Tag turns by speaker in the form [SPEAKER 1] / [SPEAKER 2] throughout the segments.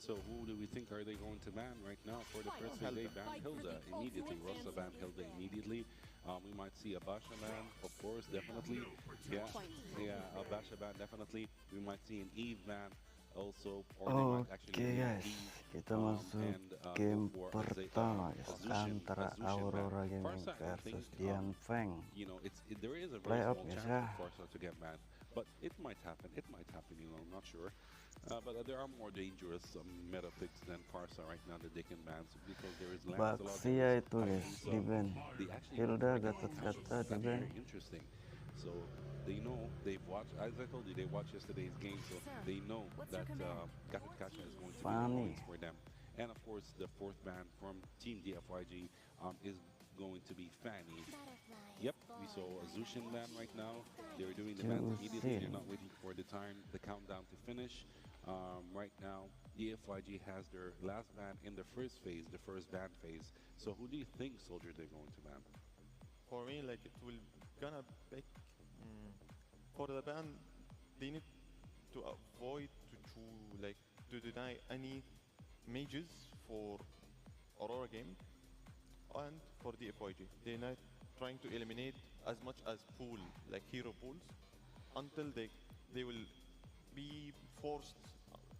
[SPEAKER 1] So who do we think are they going to ban right now? For the first phase, they ban Hilda immediately. Rosa ban Hilda immediately. We might see a Basha ban, of course, definitely. Yeah, yeah, a Basha ban, definitely. We might see an Eve ban also, or they might actually
[SPEAKER 2] Oke
[SPEAKER 1] remove
[SPEAKER 2] guys,
[SPEAKER 1] Eve
[SPEAKER 2] kita masuk
[SPEAKER 1] and go
[SPEAKER 2] game
[SPEAKER 1] for
[SPEAKER 2] pertama
[SPEAKER 1] a
[SPEAKER 2] guys,
[SPEAKER 1] A
[SPEAKER 2] antara
[SPEAKER 1] Zushin ban.
[SPEAKER 2] Aurora Gaming
[SPEAKER 1] Farsa, I don't
[SPEAKER 2] versus
[SPEAKER 1] think,
[SPEAKER 2] Dianfeng.
[SPEAKER 1] you know, there is a very
[SPEAKER 2] Playoff
[SPEAKER 1] small
[SPEAKER 2] guys
[SPEAKER 1] chance
[SPEAKER 2] ya.
[SPEAKER 1] for Farsa to get banned, but it might happen. It might happen, you know, I'm not sure. But there are more dangerous meta picks than Farsa right now that they can ban because there is Lancelot, there
[SPEAKER 2] Baxia
[SPEAKER 1] is
[SPEAKER 2] itu guys, di
[SPEAKER 1] Hayabusa.
[SPEAKER 2] ban.
[SPEAKER 1] They actually go
[SPEAKER 2] Hilda
[SPEAKER 1] for a Gatot Kacha,
[SPEAKER 2] Gatot-Kaca
[SPEAKER 1] so
[SPEAKER 2] di
[SPEAKER 1] that's
[SPEAKER 2] ban.
[SPEAKER 1] very interesting. So they know, they've watched, as I told you, they watched yesterday's game, so they know that Gatot Kacha is going to be the
[SPEAKER 2] Fanny.
[SPEAKER 1] points for them. And of course, the fourth ban from Team DFYG is going to be Fanny. Yep, we saw a Zushin ban right now. They're doing the bans immediately. They're not waiting for the countdown to finish. Right now, DFYG has their last ban in the first phase, the first ban phase. So who do you think, Soldier, they're going to ban?
[SPEAKER 3] For me, like, it will gonna pick for the ban. They need to avoid to deny any mages for Aurora game and for the FYG. They're not trying to eliminate as much as pool, like hero pools, until they will be forced.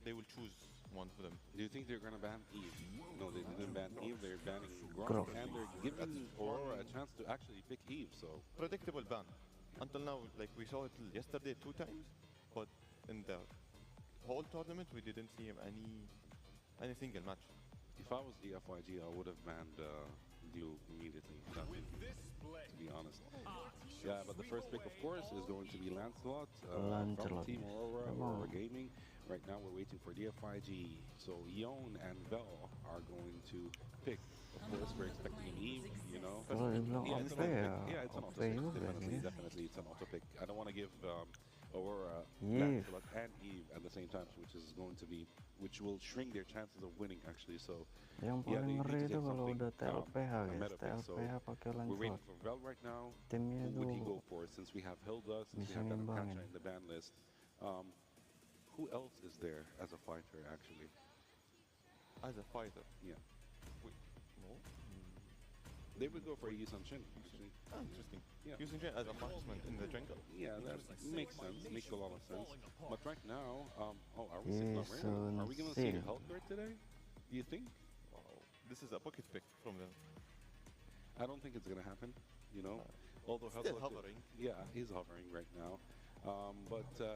[SPEAKER 3] They will choose one of them.
[SPEAKER 1] Do you think they're going to ban Eve? No, they didn't ban Eve. They're banning
[SPEAKER 2] Grok.
[SPEAKER 1] Grok, and they're giving Aurora a chance to actually pick Eve. So
[SPEAKER 3] Predictable ban. Until now, like we saw it yesterday 2 times, but in the whole tournament we didn't see him any single match.
[SPEAKER 1] if I was the FYG, I would have banned Duke immediately. To be honest. Yeah, but the first pick, of course, is going to be Lancelot from Team Aurora, Aurora Gaming. Right now, we're waiting for DFYG. So Yon and Vel are going to pick. Of course, we're expecting an Eve, you know. Yeah, it's an auto pick. Yeah, it's an auto pick. Definitely, it's an auto pick. I don't want to give Aurora, Lancelot, and Eve at the same time, which will shrink their chances of winning, actually. So,
[SPEAKER 2] Yang
[SPEAKER 1] yeah,
[SPEAKER 2] paling
[SPEAKER 1] they need
[SPEAKER 2] ngeri
[SPEAKER 1] to
[SPEAKER 2] itu
[SPEAKER 1] get
[SPEAKER 2] kalau
[SPEAKER 1] something,
[SPEAKER 2] udah TLPH
[SPEAKER 1] a
[SPEAKER 2] guys,
[SPEAKER 1] meta pick. So,
[SPEAKER 2] TLPH pakai
[SPEAKER 1] we're waiting
[SPEAKER 2] Lancelot.
[SPEAKER 1] for Vel right now.
[SPEAKER 2] Timnya
[SPEAKER 1] Who would he
[SPEAKER 2] tuh
[SPEAKER 1] go for? Since we have Hilda, since we
[SPEAKER 2] bisa
[SPEAKER 1] have Gatot
[SPEAKER 2] ngimbangin.
[SPEAKER 1] Kacha in the ban list, who else is there as a fighter, actually?
[SPEAKER 3] As a fighter,
[SPEAKER 1] Yeah.
[SPEAKER 3] wait, no.
[SPEAKER 1] They would go for Yusun Shin, actually.
[SPEAKER 3] Ah, interesting.
[SPEAKER 1] Yeah.
[SPEAKER 3] Using Jin as a marksman in the jungle.
[SPEAKER 1] Yeah, that makes sense. Makes a lot of sense. But right now, are we sitting on Raymond? Are we going to see Hellbird today? Do you think?
[SPEAKER 3] Wow, this is a pocket pick from them.
[SPEAKER 1] I don't think it's going to happen, you know. Although
[SPEAKER 3] Still hovering.
[SPEAKER 1] Yeah, he's hovering right now.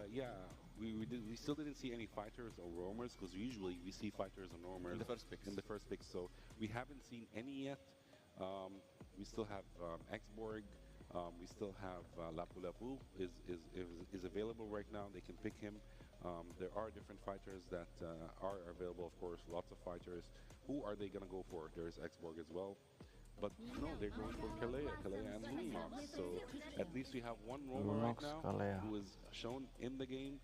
[SPEAKER 1] Yeah, we still didn't see any fighters or roamers because usually we see fighters and roamers
[SPEAKER 3] In the first picks.
[SPEAKER 1] In the first picks, so we haven't seen any yet. We still have Xborg. We still have Lapu Lapu is available right now. They can pick him. There are different fighters that are available, of course. Lots of fighters. Who are they gonna go for? There's Xborg as well. But no, they're going for Kalea and Lunox. So at least we have one roamer right now who is shown in the game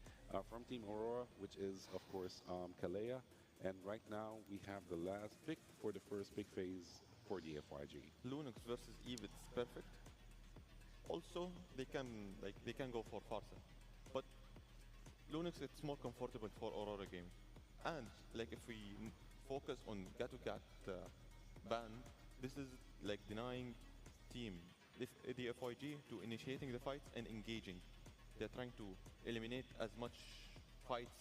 [SPEAKER 1] from Team Aurora, which is, of course, Kalea. And right now we have the last pick for the first pick phase for the FYG.
[SPEAKER 3] Lunox versus Eve, it's perfect. Also, they can go for Farsa, but Lunox it's more comfortable for Aurora game. And like if we focus on Gato-Cat ban, this is like denying team the FYG to initiating the fights and engaging. They're trying to eliminate as much fights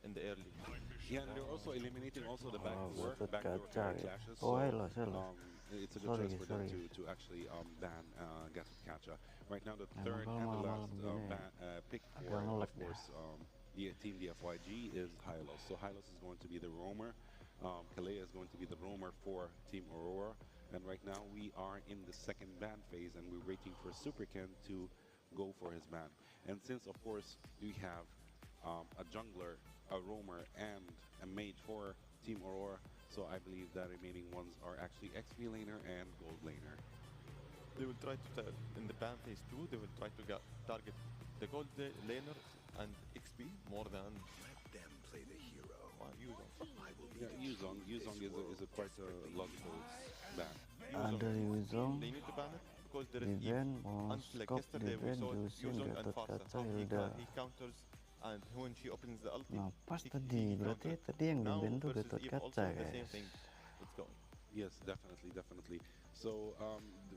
[SPEAKER 3] in the early.
[SPEAKER 1] Yeah, and they're also eliminating also the backdoor clashes.
[SPEAKER 2] So,
[SPEAKER 1] it's a good choice for them to actually ban Gatot-Kacha. Right now, the third and the last pick for, of course, the Team DFYG is Hylos. So Hylos is going to be the roamer. Kalea is going to be the roamer for Team Aurora. And right now, we are in the second ban phase, and we're waiting for Super Ken to go for his ban. And since, of course, we have a jungler, a roamer, and a mage for Team Aurora, so I believe the remaining ones are actually XP laner and gold laner.
[SPEAKER 3] They will try to, in the ban phase 2, they will try to target the gold laner and XP more than...
[SPEAKER 4] Let them play the hero.
[SPEAKER 1] Yeah, Yuzong is a quite a logical ban.
[SPEAKER 2] Ada Yuzong,
[SPEAKER 3] They need to ban it because there is
[SPEAKER 2] Diven,
[SPEAKER 3] Eve. Like yesterday we saw Yuzong and Farsa, how he counters and when she opens the ulti,
[SPEAKER 2] Nah, pas
[SPEAKER 3] he
[SPEAKER 2] tadi berarti
[SPEAKER 3] counters.
[SPEAKER 2] tadi yang
[SPEAKER 3] Now
[SPEAKER 2] dibantu
[SPEAKER 3] versus
[SPEAKER 2] Gatot
[SPEAKER 3] Eve
[SPEAKER 2] kaca
[SPEAKER 3] also the same
[SPEAKER 2] guys.
[SPEAKER 3] thing. Let's go.
[SPEAKER 1] Yes, definitely, definitely. So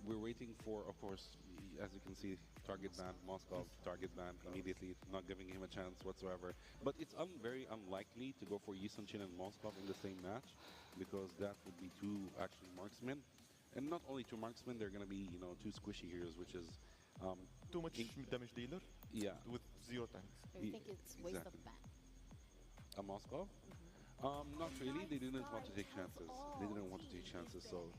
[SPEAKER 1] we're waiting for, of course, as you can see, target ban, Moscow, target ban immediately, not giving him a chance whatsoever. But it's very unlikely to go for Yisun-Chin and Moscow in the same match, because that would be two actually marksmen. And not only two marksmen, they're going to be, two squishy heroes, which is...
[SPEAKER 3] Too much damage dealer
[SPEAKER 1] yeah.
[SPEAKER 3] with 0 tanks.
[SPEAKER 5] I think it's waste of ban.
[SPEAKER 1] A Moscow? Not really. They didn't want to take chances. They didn't want to take chances, so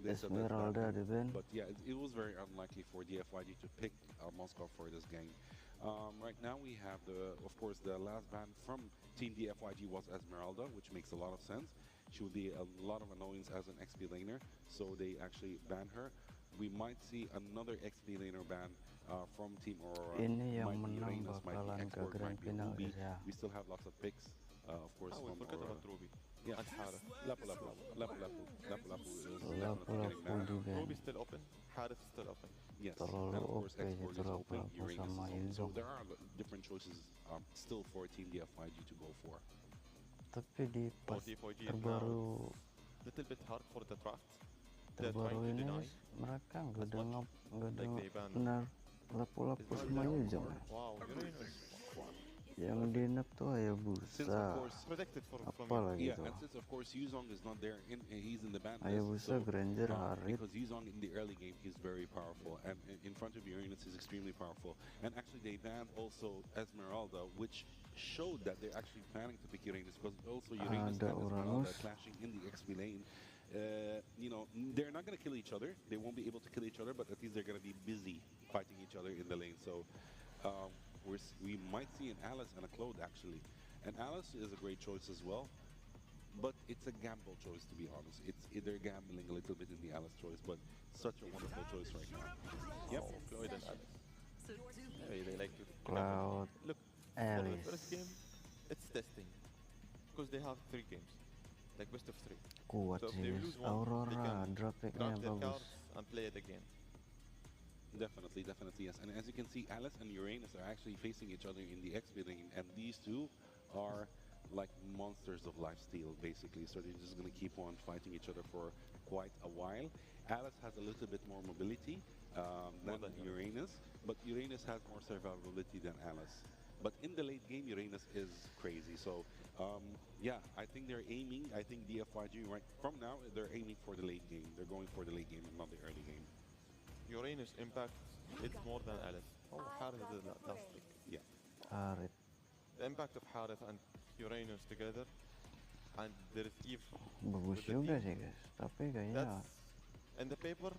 [SPEAKER 1] they said that's
[SPEAKER 2] Esmeralda
[SPEAKER 1] bad.
[SPEAKER 2] di ban.
[SPEAKER 1] But yeah, it was very unlikely for DFYG to pick Moscow for this game. Right now we have of course, the last ban from Team DFYG was Esmeralda, which makes a lot of sense. She would be a lot of annoyance as an XP laner, so they actually ban her. We might see another XP laner ban from Team Aurora.
[SPEAKER 2] Ini yang
[SPEAKER 1] Might be
[SPEAKER 2] menang
[SPEAKER 1] Reynas, might be
[SPEAKER 2] bakalan ke
[SPEAKER 1] Export,
[SPEAKER 2] grand
[SPEAKER 1] might be
[SPEAKER 2] final
[SPEAKER 1] Ruby.
[SPEAKER 2] guys ya.
[SPEAKER 1] We still have lots of picks, of course,
[SPEAKER 3] Oh, we
[SPEAKER 1] from
[SPEAKER 3] forgot
[SPEAKER 1] Aurora.
[SPEAKER 3] about Ruby.
[SPEAKER 1] Yeah.
[SPEAKER 3] And Harith.
[SPEAKER 1] Lapu is definitely
[SPEAKER 2] Lapu-lapu
[SPEAKER 1] getting
[SPEAKER 2] di
[SPEAKER 1] banned.
[SPEAKER 2] ban.
[SPEAKER 3] Ruby still open. Harith is still open.
[SPEAKER 1] Yes,
[SPEAKER 2] Terlalu
[SPEAKER 1] and of course
[SPEAKER 2] OP sih
[SPEAKER 1] Export
[SPEAKER 2] itu
[SPEAKER 1] is open,
[SPEAKER 2] Lapu-lapu
[SPEAKER 1] Uranus is
[SPEAKER 2] sama
[SPEAKER 1] open. So
[SPEAKER 2] Yuzong.
[SPEAKER 1] there are different choices still for Team DFYG to go for.
[SPEAKER 2] Tapi di pas
[SPEAKER 3] DFYG
[SPEAKER 2] terbaru
[SPEAKER 3] Little bit hard for the draft. They're trying
[SPEAKER 2] terbaru
[SPEAKER 3] to
[SPEAKER 2] ini
[SPEAKER 3] deny.
[SPEAKER 2] mereka nggak ada
[SPEAKER 3] much
[SPEAKER 2] nggak ada
[SPEAKER 3] like they ban.
[SPEAKER 2] benar lapu-lapu sama Yuzong.
[SPEAKER 3] Wow, Uranus.
[SPEAKER 2] Yang di nap tuh ya
[SPEAKER 1] Since of
[SPEAKER 2] busa.
[SPEAKER 1] course,
[SPEAKER 3] Protected from
[SPEAKER 2] Apa
[SPEAKER 3] you.
[SPEAKER 2] lagi
[SPEAKER 1] yeah,
[SPEAKER 2] tuh?
[SPEAKER 1] and since of course Yuzong is not there, he's in the ban
[SPEAKER 2] Ayo
[SPEAKER 1] list.
[SPEAKER 2] busa Granger Harith.
[SPEAKER 1] Because Yuzong in the early game, he's very powerful, and in front of Uranus, he's extremely powerful. And actually, they banned also Esmeralda, which showed that they're actually planning to pick Uranus, because also Uranus
[SPEAKER 2] Ada
[SPEAKER 1] and Esmeralda
[SPEAKER 2] Uranus.
[SPEAKER 1] clashing in the XP lane. They're not going to kill each other. They won't be able to kill each other, but at least they're going to be busy fighting each other in the lane. So we might see an Alice and a Claude, actually. And Alice is a great choice as well, but it's a gamble choice, to be honest. They're gambling a little bit in the Alice choice, but such a wonderful choice right now. Yep.
[SPEAKER 3] Oh, Floyd and Alice. They like to
[SPEAKER 2] Cloud,
[SPEAKER 3] look for the
[SPEAKER 2] Alice.
[SPEAKER 3] first game. It's testing because they have 3 games, like best of 3.
[SPEAKER 2] Kuat
[SPEAKER 3] So if they
[SPEAKER 2] sih.
[SPEAKER 3] lose one, they
[SPEAKER 2] Aurora
[SPEAKER 3] can
[SPEAKER 2] drop picknya
[SPEAKER 3] draft their
[SPEAKER 2] bagus.
[SPEAKER 3] cards and play it again.
[SPEAKER 1] Definitely, yes. And as you can see, Alice and Uranus are actually facing each other in the XP lane, and these two are like monsters of lifesteal, basically. So they're just going to keep on fighting each other for quite a while. Alice has a little bit more mobility than Uranus, but Uranus has more survivability than Alice. But in the late game, Uranus is crazy. So yeah, I think they're aiming. I think DFYG right from now they're aiming for the late game. They're going for the late game and not the early game.
[SPEAKER 3] Uranus impact it's more than Alice. Oh, Harith is the last pick.
[SPEAKER 1] Yeah.
[SPEAKER 2] Harith.
[SPEAKER 3] The impact of Harith and Uranus together, and there is Eve.
[SPEAKER 2] Bagus
[SPEAKER 3] with the
[SPEAKER 2] juga
[SPEAKER 3] team.
[SPEAKER 2] sih guys. Tapi kayaknya
[SPEAKER 3] That's in the paper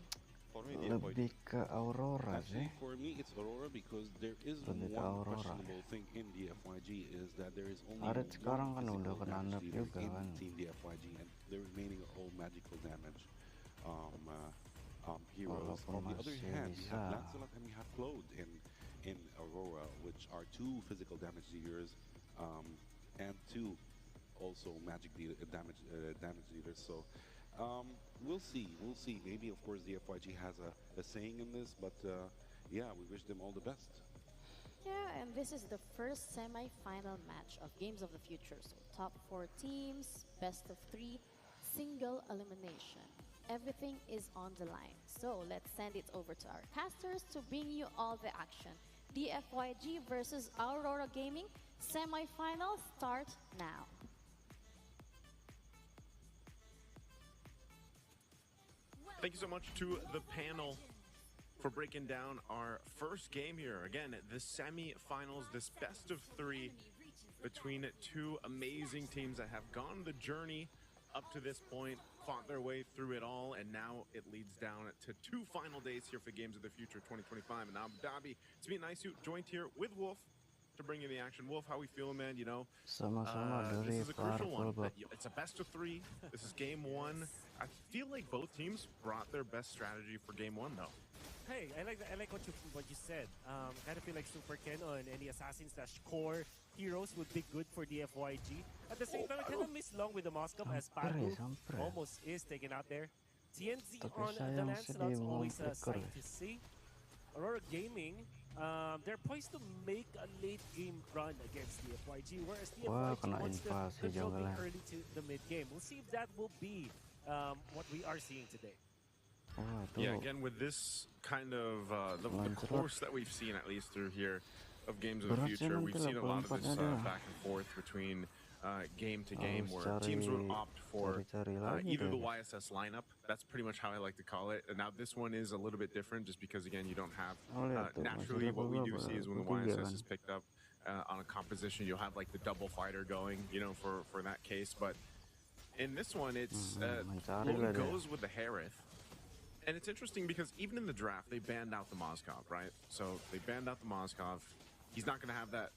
[SPEAKER 3] for me.
[SPEAKER 2] lebih ke Aurora
[SPEAKER 1] Actually,
[SPEAKER 2] sih.
[SPEAKER 1] for me, it's Aurora because there is
[SPEAKER 2] Lebih ke
[SPEAKER 1] one
[SPEAKER 2] Aurora.
[SPEAKER 1] questionable thing in DFYG is that there is only
[SPEAKER 2] Harith sekarang kan
[SPEAKER 1] one
[SPEAKER 2] udah
[SPEAKER 1] physical
[SPEAKER 2] kena
[SPEAKER 1] damage
[SPEAKER 2] nap
[SPEAKER 1] dealer
[SPEAKER 2] juga
[SPEAKER 1] in
[SPEAKER 2] kan.
[SPEAKER 1] Team DFYG, and the remaining are all magical damage heroes.
[SPEAKER 2] Walaupun
[SPEAKER 1] On the other
[SPEAKER 2] masih
[SPEAKER 1] hand, we have
[SPEAKER 2] bisa.
[SPEAKER 1] Lancelot and we have Claude in Aurora, which are 2 physical damage dealers and 2 also damage dealers. So we'll see. Maybe of course DFYG has a saying in this, but yeah, we wish them all the best.
[SPEAKER 5] Yeah, and this is the first semi-final match of Games of the Future. So top 4 teams, best of 3, single elimination. Everything is on the line. So let's send it over to our casters to bring you all the action. DFYG versus Aurora Gaming semi-final start now.
[SPEAKER 6] Thank you so much to the panel for breaking down our first game here. Again, the semi-finals, this best of 3 between 2 amazing teams that have gone the journey up to this point, fought their way through it all, and now it leads down to 2 final days here for Games of the Future 2025 in Abu Dhabi. It's me and Isu joined here with Wolf to bring you the action. Wolf, how we feeling, man? You know,
[SPEAKER 2] Sama-sama dari
[SPEAKER 6] this is a crucial one.
[SPEAKER 2] Parpol.
[SPEAKER 6] It's a best of 3. This is game 1. I feel like both teams brought their best strategy for game 1, though.
[SPEAKER 7] Hey, I like what you said. Kind of feel like Super Keno and any assassin / core heroes would be good for DFYG. At the same time, I kind of miss Long with the Moscow as Pagu
[SPEAKER 2] Sampre.
[SPEAKER 7] almost is taken out there. TNZ
[SPEAKER 2] Tapi
[SPEAKER 7] on the
[SPEAKER 2] sayang
[SPEAKER 7] Lancelot's
[SPEAKER 2] sedih
[SPEAKER 7] always a
[SPEAKER 2] flicker.
[SPEAKER 7] sight to see. Aurora Gaming they're poised to make a late game run against DFYG, whereas
[SPEAKER 2] Wah,
[SPEAKER 7] DFYG
[SPEAKER 2] kena
[SPEAKER 7] wants to
[SPEAKER 2] invasi
[SPEAKER 7] control the
[SPEAKER 2] jungle-nya.
[SPEAKER 7] early to the mid game. We'll see if that will be what we are seeing today.
[SPEAKER 2] Oh, itu.
[SPEAKER 6] Yeah, again, with this kind of the
[SPEAKER 2] Lancelot.
[SPEAKER 6] course that we've seen, at least through here, of Games of the
[SPEAKER 2] Berat sih
[SPEAKER 6] Future,
[SPEAKER 2] nanti
[SPEAKER 6] we've seen a lot of this
[SPEAKER 2] level 4-nya dia.
[SPEAKER 6] back and forth between game to game,
[SPEAKER 2] Harus
[SPEAKER 6] where teams will
[SPEAKER 2] cari-
[SPEAKER 6] opt for
[SPEAKER 2] cari-cari lagi
[SPEAKER 6] either the
[SPEAKER 2] deh.
[SPEAKER 6] YSS lineup. That's pretty much how I like to call it. And now this one is a little bit different, just because again you don't have
[SPEAKER 2] Oh, lihat tuh, masih
[SPEAKER 6] naturally
[SPEAKER 2] level
[SPEAKER 6] what we do
[SPEAKER 2] berapa?
[SPEAKER 6] see is when the
[SPEAKER 2] Level 3
[SPEAKER 6] YSS
[SPEAKER 2] kan?
[SPEAKER 6] is picked up on a composition, you'll have like the double fighter going, you know, for that case. But in this one, it's
[SPEAKER 2] mencari
[SPEAKER 6] Logan
[SPEAKER 2] lah dia.
[SPEAKER 6] goes with the Harith. And it's interesting because even in the draft, they banned out the Moskov, right? So they banned out the Moskov. He's not going to have that.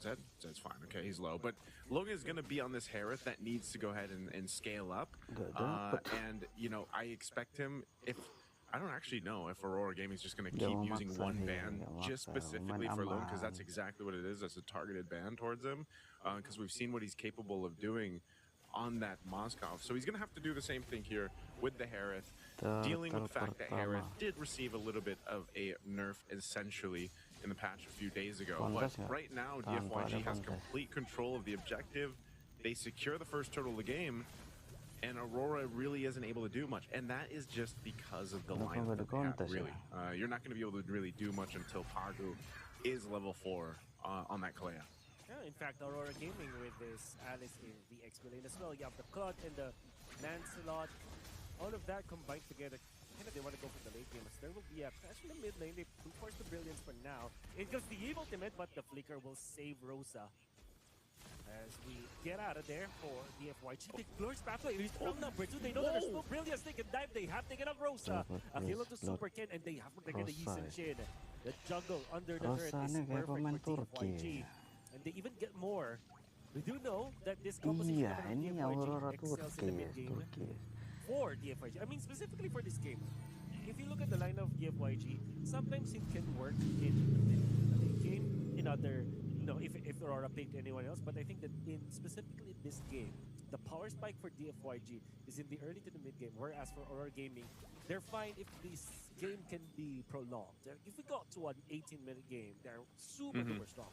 [SPEAKER 6] Zed's fine. Okay, he's low. But Logan is going to be on this Harith that needs to go ahead and scale up.
[SPEAKER 2] Nggak dapet.
[SPEAKER 6] And, you know, I expect him, if I don't actually know if Aurora Gaming is just going to
[SPEAKER 2] Nggak
[SPEAKER 6] keep
[SPEAKER 2] mau
[SPEAKER 6] using
[SPEAKER 2] maksa
[SPEAKER 6] one
[SPEAKER 2] sih,
[SPEAKER 6] ban
[SPEAKER 2] nggak
[SPEAKER 6] just
[SPEAKER 2] maksa.
[SPEAKER 6] specifically
[SPEAKER 2] Main
[SPEAKER 6] for Logan, because that's
[SPEAKER 2] aman.
[SPEAKER 6] exactly what it is. That's a targeted ban towards him, because we've seen what he's capable of doing on that Moskov. So he's going to have to do the same thing here with the Harith, dealing with the fact that Harith did receive a little bit of a nerf essentially in the patch a few days ago. But
[SPEAKER 2] Kontes nggak?
[SPEAKER 6] right now,
[SPEAKER 2] Tanpa ada
[SPEAKER 6] DFYG has
[SPEAKER 2] kontes.
[SPEAKER 6] complete control of the objective. They secure the first turtle of the game, and Aurora really isn't able to do much. And that is just because of the
[SPEAKER 2] Kenapa
[SPEAKER 6] lineup
[SPEAKER 2] nggak
[SPEAKER 6] that
[SPEAKER 2] ada
[SPEAKER 6] they have,
[SPEAKER 2] kontes ya?
[SPEAKER 6] really. You're not going to be able to really do much until Pagu is level 4 on that Kalea.
[SPEAKER 7] Yeah, in fact, Aurora Gaming with this Alice in the XP lane as well. You have the Cut and the Lancelot. All of that combined together. Kind of they want to go for the late game. As there will be a clash in the mid lane. They force the Brilliance for now. It goes the ultimate, but the Flicker will save Rosa. As we get out of there for the FYG. The glorious pathway is from number 2. They know that there's no Brilliance. They can dive. They have taken out Rosa. A kill to Super Ken, and they have taken the
[SPEAKER 2] Rosa,
[SPEAKER 7] Yisun Shin. The jungle under the turret is
[SPEAKER 2] Rosanya kayak pemain
[SPEAKER 7] perfect for
[SPEAKER 2] Turki.
[SPEAKER 7] DFYG. And they even get more. We do know that this composition
[SPEAKER 2] Iya,
[SPEAKER 7] of
[SPEAKER 2] ini
[SPEAKER 7] DFYG
[SPEAKER 2] Aurora
[SPEAKER 7] excels
[SPEAKER 2] Turki,
[SPEAKER 7] in the mid game
[SPEAKER 2] Turki.
[SPEAKER 7] for DFYG. I mean, specifically for this game. If you look at the line of DFYG, sometimes it can work in the late game, in other, you know, if Aurora picked anyone else. But I think that in specifically this game, the power spike for DFYG is in the early to the mid game, whereas for Aurora Gaming, they're fine if this game can be prolonged. If we got to an 18-minute game, they're super duper strong.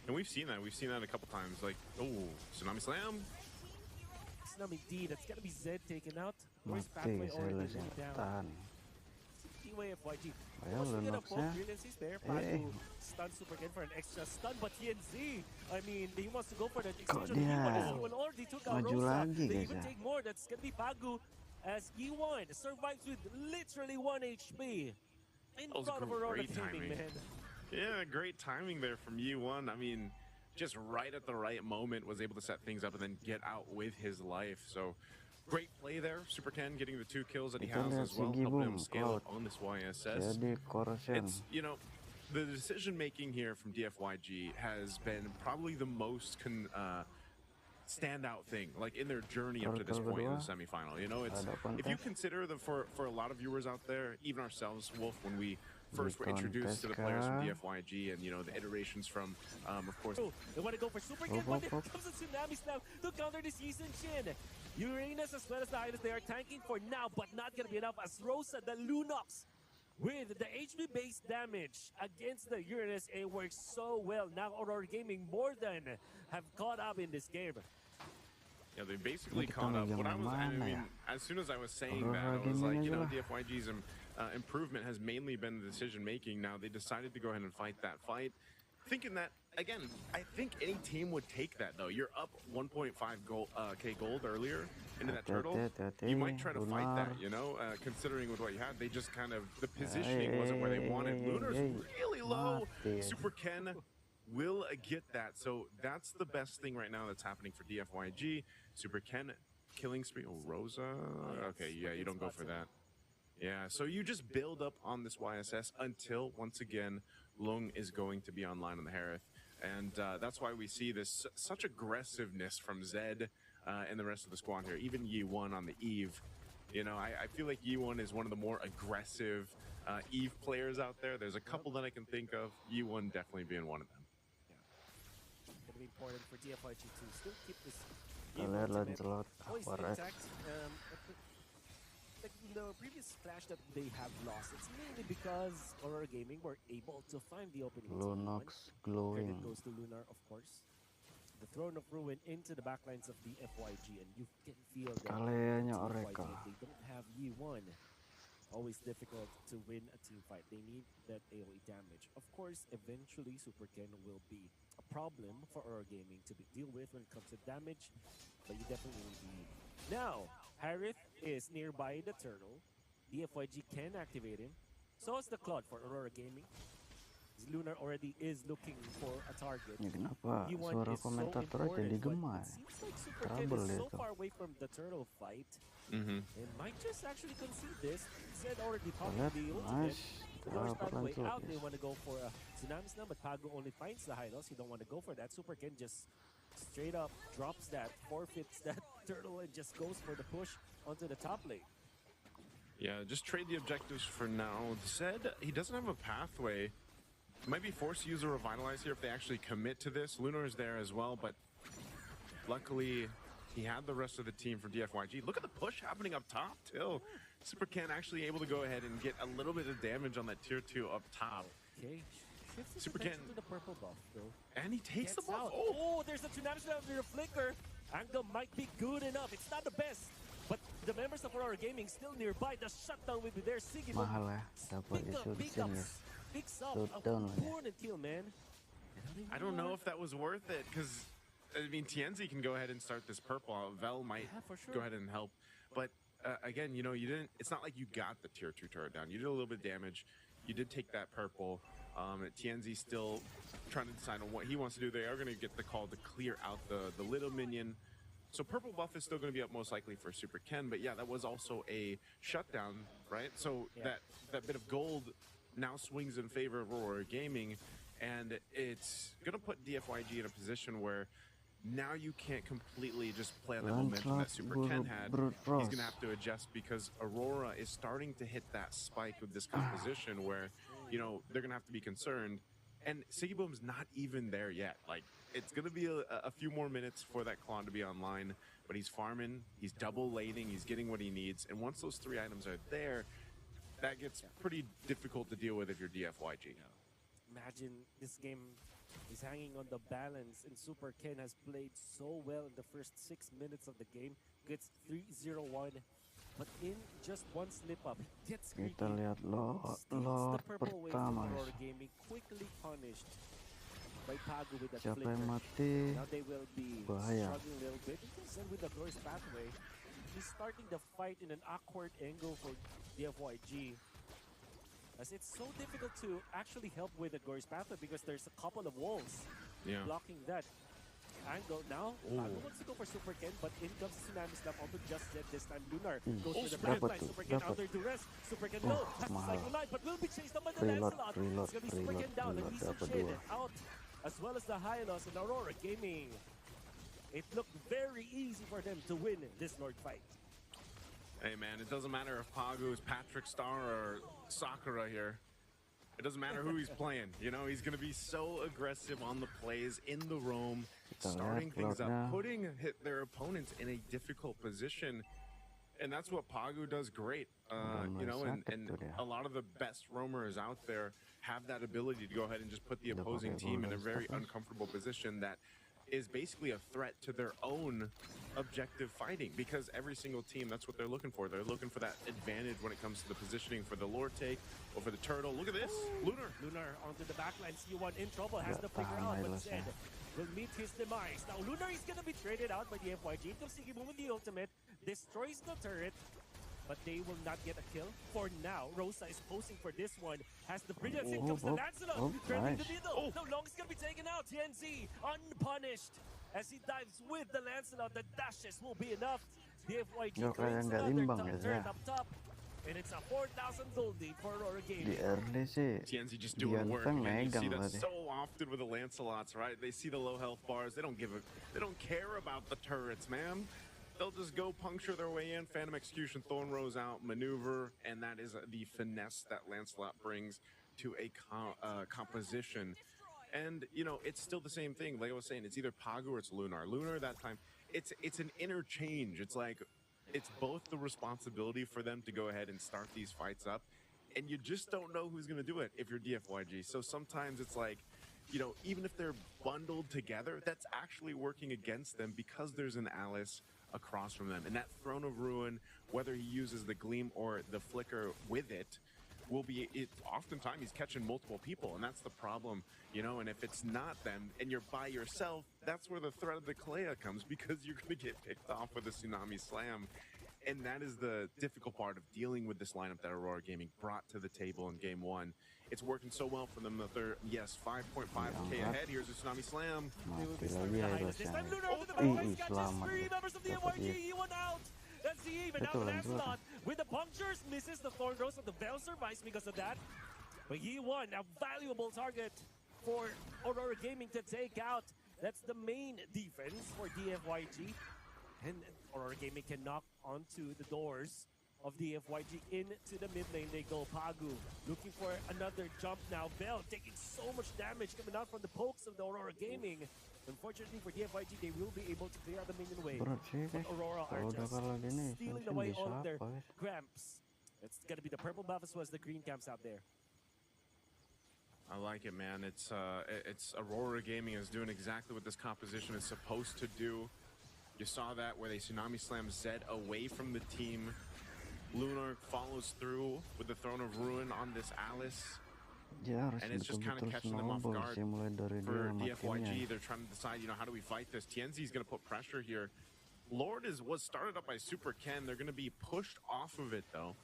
[SPEAKER 6] And we've seen that. We've seen that a couple times. Like, oh, Tsunami Slam.
[SPEAKER 7] Tsunami D, that's gonna be Zed taken out. Where's
[SPEAKER 2] Mati,
[SPEAKER 7] Pathway
[SPEAKER 2] saya
[SPEAKER 7] already
[SPEAKER 2] langsung
[SPEAKER 7] laid down?
[SPEAKER 2] tahan.
[SPEAKER 7] Anyway, FYG.
[SPEAKER 2] Ayo,
[SPEAKER 7] Once again, a
[SPEAKER 2] Lunox ya.
[SPEAKER 7] Brilliance is there.
[SPEAKER 2] Eh.
[SPEAKER 7] Pagu stun Super Ken for an extra stun, but TNZ, I mean, he wants to go for the
[SPEAKER 2] Kok
[SPEAKER 7] exchange.
[SPEAKER 2] dia
[SPEAKER 7] He already took out
[SPEAKER 2] maju
[SPEAKER 7] Rosa.
[SPEAKER 2] lagi,
[SPEAKER 7] They
[SPEAKER 2] guys,
[SPEAKER 7] even
[SPEAKER 2] ya?
[SPEAKER 7] take more. That's gonna be Pagu as E1 survives with literally 1 HP. In
[SPEAKER 6] That was
[SPEAKER 7] front of Aurora
[SPEAKER 6] great
[SPEAKER 7] Gaming,
[SPEAKER 6] timing.
[SPEAKER 7] man.
[SPEAKER 6] Yeah, great timing there from U1. I mean, just right at the right moment, was able to set things up and then get out with his life. So, great play there. Super Ken getting the 2 kills that he
[SPEAKER 2] Kita
[SPEAKER 6] has
[SPEAKER 2] lihat
[SPEAKER 6] as
[SPEAKER 2] si
[SPEAKER 6] well, helping him
[SPEAKER 2] Gibum,
[SPEAKER 6] scale up
[SPEAKER 2] Cloud.
[SPEAKER 6] on this YSS.
[SPEAKER 2] Jadi Corrosion.
[SPEAKER 6] It's, you know, the decision making here from DFYG has been probably the most standout thing, like in their journey up to this
[SPEAKER 2] Circle
[SPEAKER 6] point in the
[SPEAKER 2] kedua,
[SPEAKER 6] semifinal. You know, it's
[SPEAKER 2] ada
[SPEAKER 6] if you
[SPEAKER 2] kontes.
[SPEAKER 6] consider them for a lot of viewers out there, even ourselves, Wolf, when we first were
[SPEAKER 2] Di
[SPEAKER 6] introduced to the
[SPEAKER 2] kontes
[SPEAKER 6] players from
[SPEAKER 2] kah?
[SPEAKER 6] DFYG and you know the iterations from, of course.
[SPEAKER 7] Oh, they want to go for Super Ken,
[SPEAKER 2] Hop,
[SPEAKER 7] but
[SPEAKER 2] hop,
[SPEAKER 7] there
[SPEAKER 2] hop.
[SPEAKER 7] comes a Tsunami Slam to counter this Yisun Shin. Uranus as well as the Highness, they are tanking for now, but not going to be enough as Rosa, the Lunox, with the HP-based damage against the Uranus, it works so well. Now Aurora Gaming more than have caught up in this game.
[SPEAKER 6] Yeah, they basically
[SPEAKER 2] Kita
[SPEAKER 6] caught up.
[SPEAKER 2] mau
[SPEAKER 6] What I
[SPEAKER 2] yang
[SPEAKER 6] was, I
[SPEAKER 2] mana
[SPEAKER 6] mean,
[SPEAKER 2] ya?
[SPEAKER 6] as soon as I was saying
[SPEAKER 2] Aurora
[SPEAKER 6] that, I was
[SPEAKER 2] Gaming
[SPEAKER 6] like, you
[SPEAKER 2] aja
[SPEAKER 6] know,
[SPEAKER 2] lah.
[SPEAKER 6] DFYG's improvement has mainly been the decision making. Now they decided to go ahead and fight that fight, thinking that again. I think any team would take that though. You're up 1.5 K gold earlier into that turtle.
[SPEAKER 2] Hati-hati,
[SPEAKER 6] You might try to fight that,
[SPEAKER 2] Lunar.
[SPEAKER 6] you know, considering with what you had. They just kind of the positioning wasn't where they wanted. Lunar's really low.
[SPEAKER 2] Mati.
[SPEAKER 6] Super Ken will get that. So that's the best thing right now that's happening for DFYG. Super Ken killing spree. Oh, Rosa. Okay, yeah, you don't go for that. Yeah, so you just build up on this YSS until, once again, Lung is going to be online on the Harith. And that's why we see this such aggressiveness from Zed and the rest of the squad here. Even Yi1 on the Eve. You know, I feel like Yi1 is one of the more aggressive Eve players out there. There's a couple that I can think of. Yi1 definitely being one of them.
[SPEAKER 7] It's going to be important for DFYG to still keep this
[SPEAKER 2] Kita lihat Lancelot.
[SPEAKER 7] always
[SPEAKER 2] Warek.
[SPEAKER 7] intact. like the previous flash that they have lost, it's mainly because Aurora Gaming were able to find the opening.
[SPEAKER 2] Lunox
[SPEAKER 7] Credit
[SPEAKER 2] glowing.
[SPEAKER 7] goes to Lunar, of course. The Throne of Ruin into the backlines of the FYG, and you can feel that
[SPEAKER 2] Kaliannya
[SPEAKER 7] team
[SPEAKER 2] Oreka.
[SPEAKER 7] fighting, if they don't have Yi1, always difficult to win a team fight. They need that AoE damage. Of course, eventually Super Ken will be a problem for Aurora Gaming to deal with when it comes to damage, but you definitely will be. Now, Harith is nearby the turtle. The FYG can activate him. So is the Claude for Aurora Gaming. Lunar already is looking for a target.
[SPEAKER 2] Ya kenapa
[SPEAKER 7] Yi1
[SPEAKER 2] suara
[SPEAKER 7] is so
[SPEAKER 2] komentator
[SPEAKER 7] important,
[SPEAKER 2] jadi
[SPEAKER 7] but
[SPEAKER 2] gemar?
[SPEAKER 7] it seems like Super Ken
[SPEAKER 2] Trouble
[SPEAKER 7] is so
[SPEAKER 2] itu.
[SPEAKER 7] far away from the turtle fight.
[SPEAKER 6] Mm-hmm.
[SPEAKER 7] It might just actually concede this. Zed already
[SPEAKER 2] Lihat,
[SPEAKER 7] popping the ultimate.
[SPEAKER 2] nice.
[SPEAKER 7] Doors back way
[SPEAKER 2] Langsung,
[SPEAKER 7] out. They
[SPEAKER 2] yes.
[SPEAKER 7] want to go for a Tsunami Slam, but Pago only finds the high loss. He don't want to go for that. Super Ken just straight up drops that, forfeits that turtle, and just goes for the push onto the top lane.
[SPEAKER 6] Yeah, just trade the objectives for now. Said he doesn't have a pathway. Might be forced to use a Revitalize here if they actually commit to this. Lunar is there as well, but luckily he had the rest of the team from DFYG. Look at the push happening up top, too. Super Ken actually able to go ahead and get a little bit of damage on that tier 2 up top.
[SPEAKER 7] Okay, shifts his
[SPEAKER 6] Super
[SPEAKER 7] attention
[SPEAKER 6] Ken.
[SPEAKER 7] to the purple buff, though.
[SPEAKER 6] And he takes the
[SPEAKER 7] Gets
[SPEAKER 6] buff.
[SPEAKER 7] out.
[SPEAKER 6] Oh!
[SPEAKER 7] Oh, there's a Tsunami Slam under a flicker. Angle might be good enough. It's not the best, but the members of Aurora Gaming still nearby. The shutdown will be there. Siggy
[SPEAKER 2] Mahal ya, dapat Isursin ya.
[SPEAKER 7] picks up
[SPEAKER 2] Shoot
[SPEAKER 7] a
[SPEAKER 2] down lah ya.
[SPEAKER 7] important kill, man.
[SPEAKER 6] I don't know if that was worth it, because, I mean, Tienzi can go ahead and start this purple. Vel might
[SPEAKER 7] Yeah, for sure.
[SPEAKER 6] go ahead and help. But, again, you know, you didn't, it's not like you got the tier 2 turret down. You did a little bit of damage. You did take that purple. Tienzi still trying to decide on what he wants to do. They are going to get the call to clear out the little minion. So purple buff is still going to be up most likely for Super Ken. But, yeah, that was also a shutdown, right? So
[SPEAKER 7] Yeah.
[SPEAKER 6] that bit of gold now swings in favor of Aurora Gaming, and it's going to put DFYG in a position where now you can't completely just play on that momentum that Super Ken had. He's going to have to adjust because Aurora is starting to hit that spike with this composition where, you know, they're going to have to be concerned. And Siggy Boom's not even there yet. Like, it's going to be a few more minutes for that Klon to be online, but he's farming, he's double laning, he's getting what he needs. And once those 3 items are there, that gets pretty difficult to deal with if you're DFYG.
[SPEAKER 7] Imagine this game is hanging on the balance, and Super Ken has played so well in the first 6 minutes of the game. Gets 3-0-1, but in just one slip up, gets greedy.
[SPEAKER 2] Kita lihat
[SPEAKER 7] Steals
[SPEAKER 2] Lord
[SPEAKER 7] the purple away
[SPEAKER 2] pertama.
[SPEAKER 7] from Aurora Gaming, quickly punished by Pago with that
[SPEAKER 2] Siapa
[SPEAKER 7] flicker.
[SPEAKER 2] yang mati?
[SPEAKER 7] Now they will be
[SPEAKER 2] Bahaya.
[SPEAKER 7] struggling a little bit. Then with the Glorious Pathway, he's starting the fight in an awkward angle for DFYG. As it's so difficult to actually help with the Glorious Pathway because there's a couple of walls
[SPEAKER 6] Yeah.
[SPEAKER 7] blocking that angle. Now, Pago wants to go for Super Ken, but in comes Tsunami Slam onto just Zed this time. Lunar goes for the
[SPEAKER 2] dapat
[SPEAKER 7] backline.
[SPEAKER 2] tuh,
[SPEAKER 7] Super Ken
[SPEAKER 2] dapat.
[SPEAKER 7] under duress. Super Ken no, has to
[SPEAKER 2] mahal.
[SPEAKER 7] cycle line, but will be chased down by the
[SPEAKER 2] Reload,
[SPEAKER 7] Lancelot.
[SPEAKER 2] reload,
[SPEAKER 7] It's gonna be Super Ken down, and
[SPEAKER 2] reload,
[SPEAKER 7] he's
[SPEAKER 2] dapat
[SPEAKER 7] shaded
[SPEAKER 2] dua.
[SPEAKER 7] out, as well as the high loss in Aurora Gaming. It looked very easy for them to win this Lord fight.
[SPEAKER 6] Hey, man, it doesn't matter if Pagu is Patrick Star or Sakura here. It doesn't matter who he's playing. You know, he's going to be so aggressive on the plays, in the roam,
[SPEAKER 2] Kita
[SPEAKER 6] starting
[SPEAKER 2] lihat
[SPEAKER 6] things up,
[SPEAKER 2] Lordnya.
[SPEAKER 6] putting their opponents in a difficult position. And that's what Pagu does great. You know, and a lot of the best roamers out there have that ability to go ahead and just put the opposing team in a very uncomfortable position that is basically a threat to their own objective fighting, because every single team, that's what they're looking for. They're looking for that advantage when it comes to the positioning for the lore take or for the turtle. Look at this, Lunar.
[SPEAKER 7] Lunar onto the backline. C1 in trouble, has the figure out, but Zed will meet his demise. Now Lunar is gonna be traded out by the FYG. Into Siggy Boom with the ultimate, destroys the turret, but they will not get a kill for now. Rosa is posing for this one. Has the brilliance. In comes the Lancelot. Trending the
[SPEAKER 2] nice.
[SPEAKER 7] middle. No long is gonna be taken out. TNZ unpunished as he dives with the Lancelot. The dashes will be enough. The FYG
[SPEAKER 2] Yo, kayak
[SPEAKER 7] creates
[SPEAKER 2] nggak
[SPEAKER 7] another
[SPEAKER 2] imbang
[SPEAKER 7] top
[SPEAKER 2] ya,
[SPEAKER 7] turret
[SPEAKER 2] saya.
[SPEAKER 7] up top. And it's a 4,000 gold lead for Aurora
[SPEAKER 2] Di
[SPEAKER 7] Gaming.
[SPEAKER 2] early sih
[SPEAKER 6] TNZ just doing work.
[SPEAKER 2] Dianfeng
[SPEAKER 6] Man. You see
[SPEAKER 2] megang
[SPEAKER 6] that
[SPEAKER 2] berarti.
[SPEAKER 6] so often with the Lancelots, right? They see the low health bars. They don't care about the turrets, man. They'll just go puncture their way in. Phantom Execution, Thorn Rose out, maneuver, and that is the finesse that Lancelot brings to a composition. And, you know, it's still the same thing. Like I was saying, it's either Pagu or it's Lunar. Lunar that time, it's an interchange. It's like, it's both the responsibility for them to go ahead and start these fights up, and you just don't know who's going to do it if you're DFYG. So sometimes it's like, you know, even if they're bundled together, that's actually working against them because there's an Alice across from them. And that Throne of Ruin, whether he uses the Gleam or the Flicker with it, will be, oftentimes he's catching multiple people, and that's the problem, you know. And if it's not them and you're by yourself, that's where the threat of the Kalea comes, because you're going to get picked off with a Tsunami Slam. And that is the difficult part of dealing with this lineup that Aurora Gaming brought to the table in game one. It's working so well for them that they're, yes, 5.5k ahead. Here's a Tsunami Slam.
[SPEAKER 2] Mati lagi ya
[SPEAKER 7] This time
[SPEAKER 2] bosnya.
[SPEAKER 7] Lunar over the back catches
[SPEAKER 2] selamat.
[SPEAKER 7] 3 members of the
[SPEAKER 2] Dapat
[SPEAKER 7] NYG.
[SPEAKER 2] dia.
[SPEAKER 7] He went out. That's the even. Now
[SPEAKER 2] Betul,
[SPEAKER 7] the
[SPEAKER 2] betul.
[SPEAKER 7] Lancelot with the punctures misses the Thorn Rose, and the Veil survives because of that. But he won a valuable target for Aurora Gaming to take out. That's the main defense for DFYG. And Aurora Gaming can knock onto the doors of DFYG into the mid lane. They go Pagu looking for another jump now. Bell taking so much damage coming out from the pokes of the Aurora Gaming. Unfortunately for DFYG, they will be able to clear out the minion wave.
[SPEAKER 2] Berat sih
[SPEAKER 7] But
[SPEAKER 2] guys.
[SPEAKER 7] Aurora are
[SPEAKER 2] Kalau udah
[SPEAKER 7] just
[SPEAKER 2] kalah gini,
[SPEAKER 7] stealing
[SPEAKER 2] Vincent
[SPEAKER 7] away
[SPEAKER 2] bisa
[SPEAKER 7] all of their
[SPEAKER 2] apa guys?
[SPEAKER 7] cramps. It's gonna be the purple buff as well as the green camps out there.
[SPEAKER 6] I like it, man. It's Aurora Gaming is doing exactly what this composition is supposed to do. You saw that where they Tsunami Slam Zed away from the team. Lunar follows through with the Throne of Ruin on this Alice.
[SPEAKER 2] Dia harus
[SPEAKER 6] And it's just kind of
[SPEAKER 2] betul-betul
[SPEAKER 6] catching them off
[SPEAKER 2] snowball
[SPEAKER 6] guard.
[SPEAKER 2] sih mulai dari dia
[SPEAKER 6] For
[SPEAKER 2] sama
[SPEAKER 6] DFYG,
[SPEAKER 2] timnya.
[SPEAKER 6] they're trying to decide, you know, how do we fight this? TNZ is going to put pressure here. Lord was started up by Super Ken. They're going to be pushed off of it, though.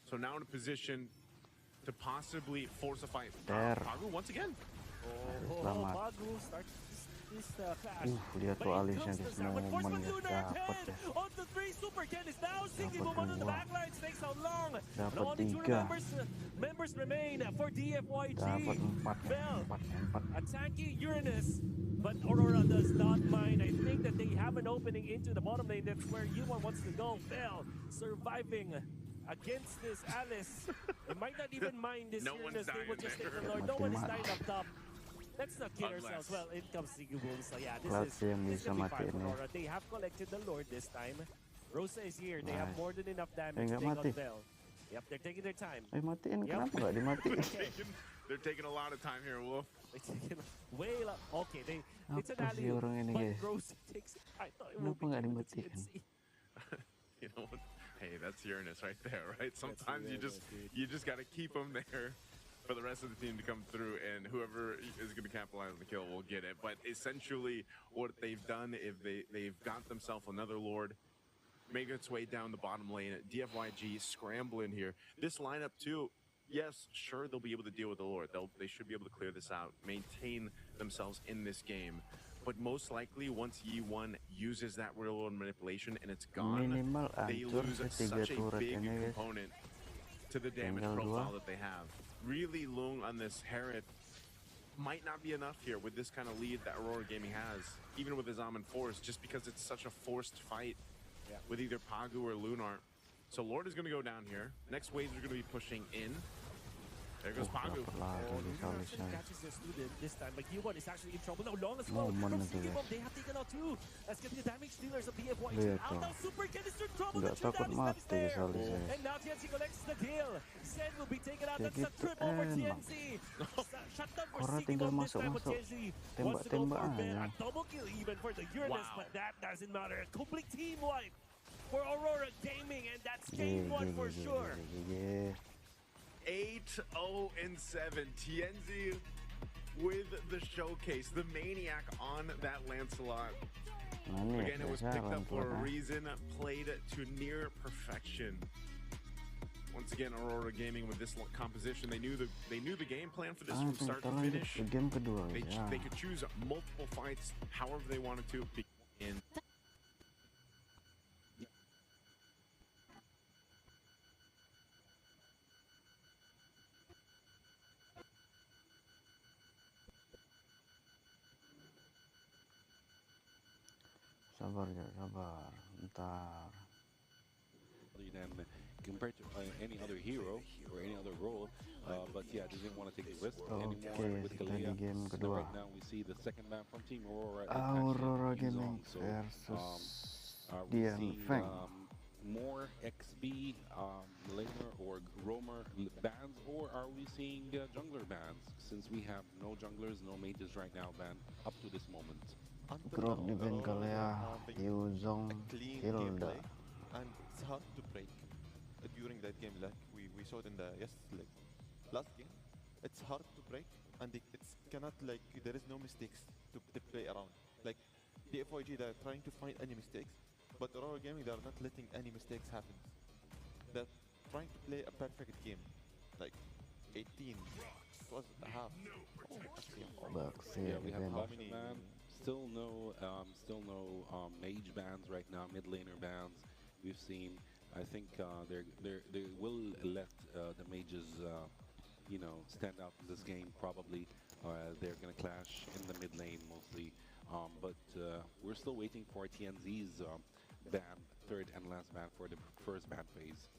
[SPEAKER 6] So now in a position to possibly force a fight.
[SPEAKER 2] There.
[SPEAKER 6] Pagu once again.
[SPEAKER 2] Selamat.
[SPEAKER 7] Pagu starts this clash.
[SPEAKER 2] Lihat tuh alisnya guys, momennya dapat ya.
[SPEAKER 7] On the 3, Super Ken is now sinking
[SPEAKER 2] Dapat
[SPEAKER 7] move on the
[SPEAKER 2] dua.
[SPEAKER 7] backline. Takes how long?
[SPEAKER 2] Dapat
[SPEAKER 7] And only 2
[SPEAKER 2] tiga.
[SPEAKER 7] members remain for DFYG.
[SPEAKER 2] Dapat 4
[SPEAKER 7] Bell
[SPEAKER 2] 4.
[SPEAKER 7] attacking Uranus, but Aurora does not mind. I think that they have an opening into the bottom lane. That's where Yuan wants to go. Bell surviving against this Alice. They might not even mind this
[SPEAKER 6] No one's
[SPEAKER 7] Uranus. They will
[SPEAKER 6] dying
[SPEAKER 7] just take
[SPEAKER 6] there.
[SPEAKER 7] the Lord. No one is
[SPEAKER 2] Mati-mati.
[SPEAKER 7] dying up top. Let's not kid ourselves. Well, in comes Sigubul. So yeah,
[SPEAKER 2] Clutch yang
[SPEAKER 7] this
[SPEAKER 2] bisa
[SPEAKER 7] can be fine
[SPEAKER 2] matiin
[SPEAKER 7] for
[SPEAKER 2] ya.
[SPEAKER 7] Aurora. They have collected the Lord this time. Rosa is here. They have
[SPEAKER 2] Nice.
[SPEAKER 7] more than enough damage to
[SPEAKER 2] nggak
[SPEAKER 7] take
[SPEAKER 2] mati.
[SPEAKER 7] out Bell. Yep, they're taking their time.
[SPEAKER 2] Matiin,
[SPEAKER 7] Yep.
[SPEAKER 2] kenapa nggak dimatiin?
[SPEAKER 6] They're taking a lot of time here, Wolf.
[SPEAKER 7] They're taking way up. Okay, it's an
[SPEAKER 2] Apa sih
[SPEAKER 7] alley.
[SPEAKER 2] orang ini
[SPEAKER 7] But
[SPEAKER 2] guys?
[SPEAKER 7] Rosa takes it. I thought it would
[SPEAKER 2] Kenapa nggak
[SPEAKER 7] be the
[SPEAKER 2] dimatiin?
[SPEAKER 7] TNC.
[SPEAKER 6] You know what? Hey, that's Uranus right there, right? Sometimes
[SPEAKER 7] Uranus, dude.
[SPEAKER 6] you just got to keep them there for the rest of the team to come through, and whoever is going to capitalize on the kill will get it. But essentially, what they've done is they've got themselves another Lord, making its way down the bottom lane. DFYG scrambling here. This lineup too. Yes, sure, they'll be able to deal with the Lord. They should be able to clear this out, maintain themselves in this game. But most likely, once Yi1 uses that real world manipulation and it's gone,
[SPEAKER 2] Minimal
[SPEAKER 6] they
[SPEAKER 2] hancur
[SPEAKER 6] lose
[SPEAKER 2] setiga
[SPEAKER 6] such a
[SPEAKER 2] turret
[SPEAKER 6] big
[SPEAKER 2] ini guys.
[SPEAKER 6] component to the damage
[SPEAKER 2] Tinggal
[SPEAKER 6] profile
[SPEAKER 2] dua.
[SPEAKER 6] that they have. Really long on this Herod might not be enough here with this kind of lead that Aurora Gaming has, even with his Amun Force, just because it's such a forced fight with either Pagu or Lunar. So Lord is going to go down here. Next waves are going to be pushing in. There goes Pagu.
[SPEAKER 2] Dapat lagi
[SPEAKER 7] Oh,
[SPEAKER 2] guys
[SPEAKER 7] Lunar
[SPEAKER 2] alisnya.
[SPEAKER 7] actually catches their student this time, but Yuan is actually in trouble. Now, long as well.
[SPEAKER 2] Momen
[SPEAKER 7] From
[SPEAKER 2] itu,
[SPEAKER 7] Siggy
[SPEAKER 2] guys.
[SPEAKER 7] Bomb, they have taken out 2. That's getting the damage dealers of DFYG.
[SPEAKER 2] Lihat
[SPEAKER 7] Out
[SPEAKER 2] tuh.
[SPEAKER 7] now, Super Ken is in trouble.
[SPEAKER 2] Nggak
[SPEAKER 7] The true
[SPEAKER 2] takut
[SPEAKER 7] damage that
[SPEAKER 2] mati
[SPEAKER 7] is
[SPEAKER 2] guys
[SPEAKER 7] there.
[SPEAKER 2] alisnya.
[SPEAKER 7] And now TNC collects the kill. Zen will be taken out.
[SPEAKER 2] Kayak
[SPEAKER 7] That's a
[SPEAKER 2] gitu
[SPEAKER 7] trip over
[SPEAKER 2] enak.
[SPEAKER 7] TNC. Shutdown for
[SPEAKER 2] Orang
[SPEAKER 7] Siggy
[SPEAKER 2] tinggal
[SPEAKER 7] Bomb this time, but
[SPEAKER 2] masuk-masuk.
[SPEAKER 7] TNC wants to go for
[SPEAKER 2] Tembak-tembak
[SPEAKER 7] a
[SPEAKER 2] aja.
[SPEAKER 7] double kill even for the Uranus,
[SPEAKER 6] Wow.
[SPEAKER 7] but that doesn't matter. A complete team wipe for Aurora Gaming, and that's
[SPEAKER 2] Yeah,
[SPEAKER 7] game 1 for sure.
[SPEAKER 6] 8-0-7. TNZ with the showcase, the maniac on that Lancelot.
[SPEAKER 2] Nah, nih,
[SPEAKER 6] Again, it was
[SPEAKER 2] biasa
[SPEAKER 6] picked up for a
[SPEAKER 2] Lancelot,
[SPEAKER 6] reason, played to near perfection. Once again, Aurora Gaming with this composition, they knew the game plan for this from
[SPEAKER 2] Langsung
[SPEAKER 6] start to
[SPEAKER 2] kita lanjut
[SPEAKER 6] finish.
[SPEAKER 2] ke game kedua
[SPEAKER 6] They,
[SPEAKER 2] guys. Ya.
[SPEAKER 6] they could choose multiple fights however they wanted to. In
[SPEAKER 2] Sabar ya, sabar. Ntar.
[SPEAKER 1] Than compared to any other hero or any other role. But yeah, they didn't want to take the risk anymore with
[SPEAKER 2] kita
[SPEAKER 1] Kalea.
[SPEAKER 2] di game
[SPEAKER 1] So
[SPEAKER 2] kedua.
[SPEAKER 1] right now we see the second map from Team Aurora. is
[SPEAKER 2] Aurora
[SPEAKER 1] actually in
[SPEAKER 2] Gaming
[SPEAKER 1] zone. So,
[SPEAKER 2] versus
[SPEAKER 1] we see,
[SPEAKER 2] Dianfeng.
[SPEAKER 1] more XP laner or roamer bans, or are we seeing jungler bans? Since we have no junglers, no mages right now banned up to this moment.
[SPEAKER 3] Until
[SPEAKER 2] Grup
[SPEAKER 3] now,
[SPEAKER 2] di ban
[SPEAKER 3] Aurora
[SPEAKER 2] kali ya,
[SPEAKER 3] are having
[SPEAKER 2] Yuzong,
[SPEAKER 3] a clean
[SPEAKER 2] Hilda.
[SPEAKER 3] gameplay, and it's hard to break during that game. Like we saw it in the like last game, it's hard to break, and it's cannot like there is no mistakes to play around. Like the FYG, they're trying to find any mistakes, but Aurora Gaming, they're not letting any mistakes happen. They're trying to play a perfect game, like 18. It was a half. Oh, actually,
[SPEAKER 2] Baksi
[SPEAKER 1] Yeah, we
[SPEAKER 2] di
[SPEAKER 1] have
[SPEAKER 2] ban.
[SPEAKER 3] how
[SPEAKER 1] Basha
[SPEAKER 3] many-
[SPEAKER 1] ban. Still no mage bans right now. Mid laner bans. We've seen. I think they will let the mages, stand out in this game. Probably they're gonna clash in the mid lane mostly. But we're still waiting for TNZ's ban, third and last ban for the first ban phase.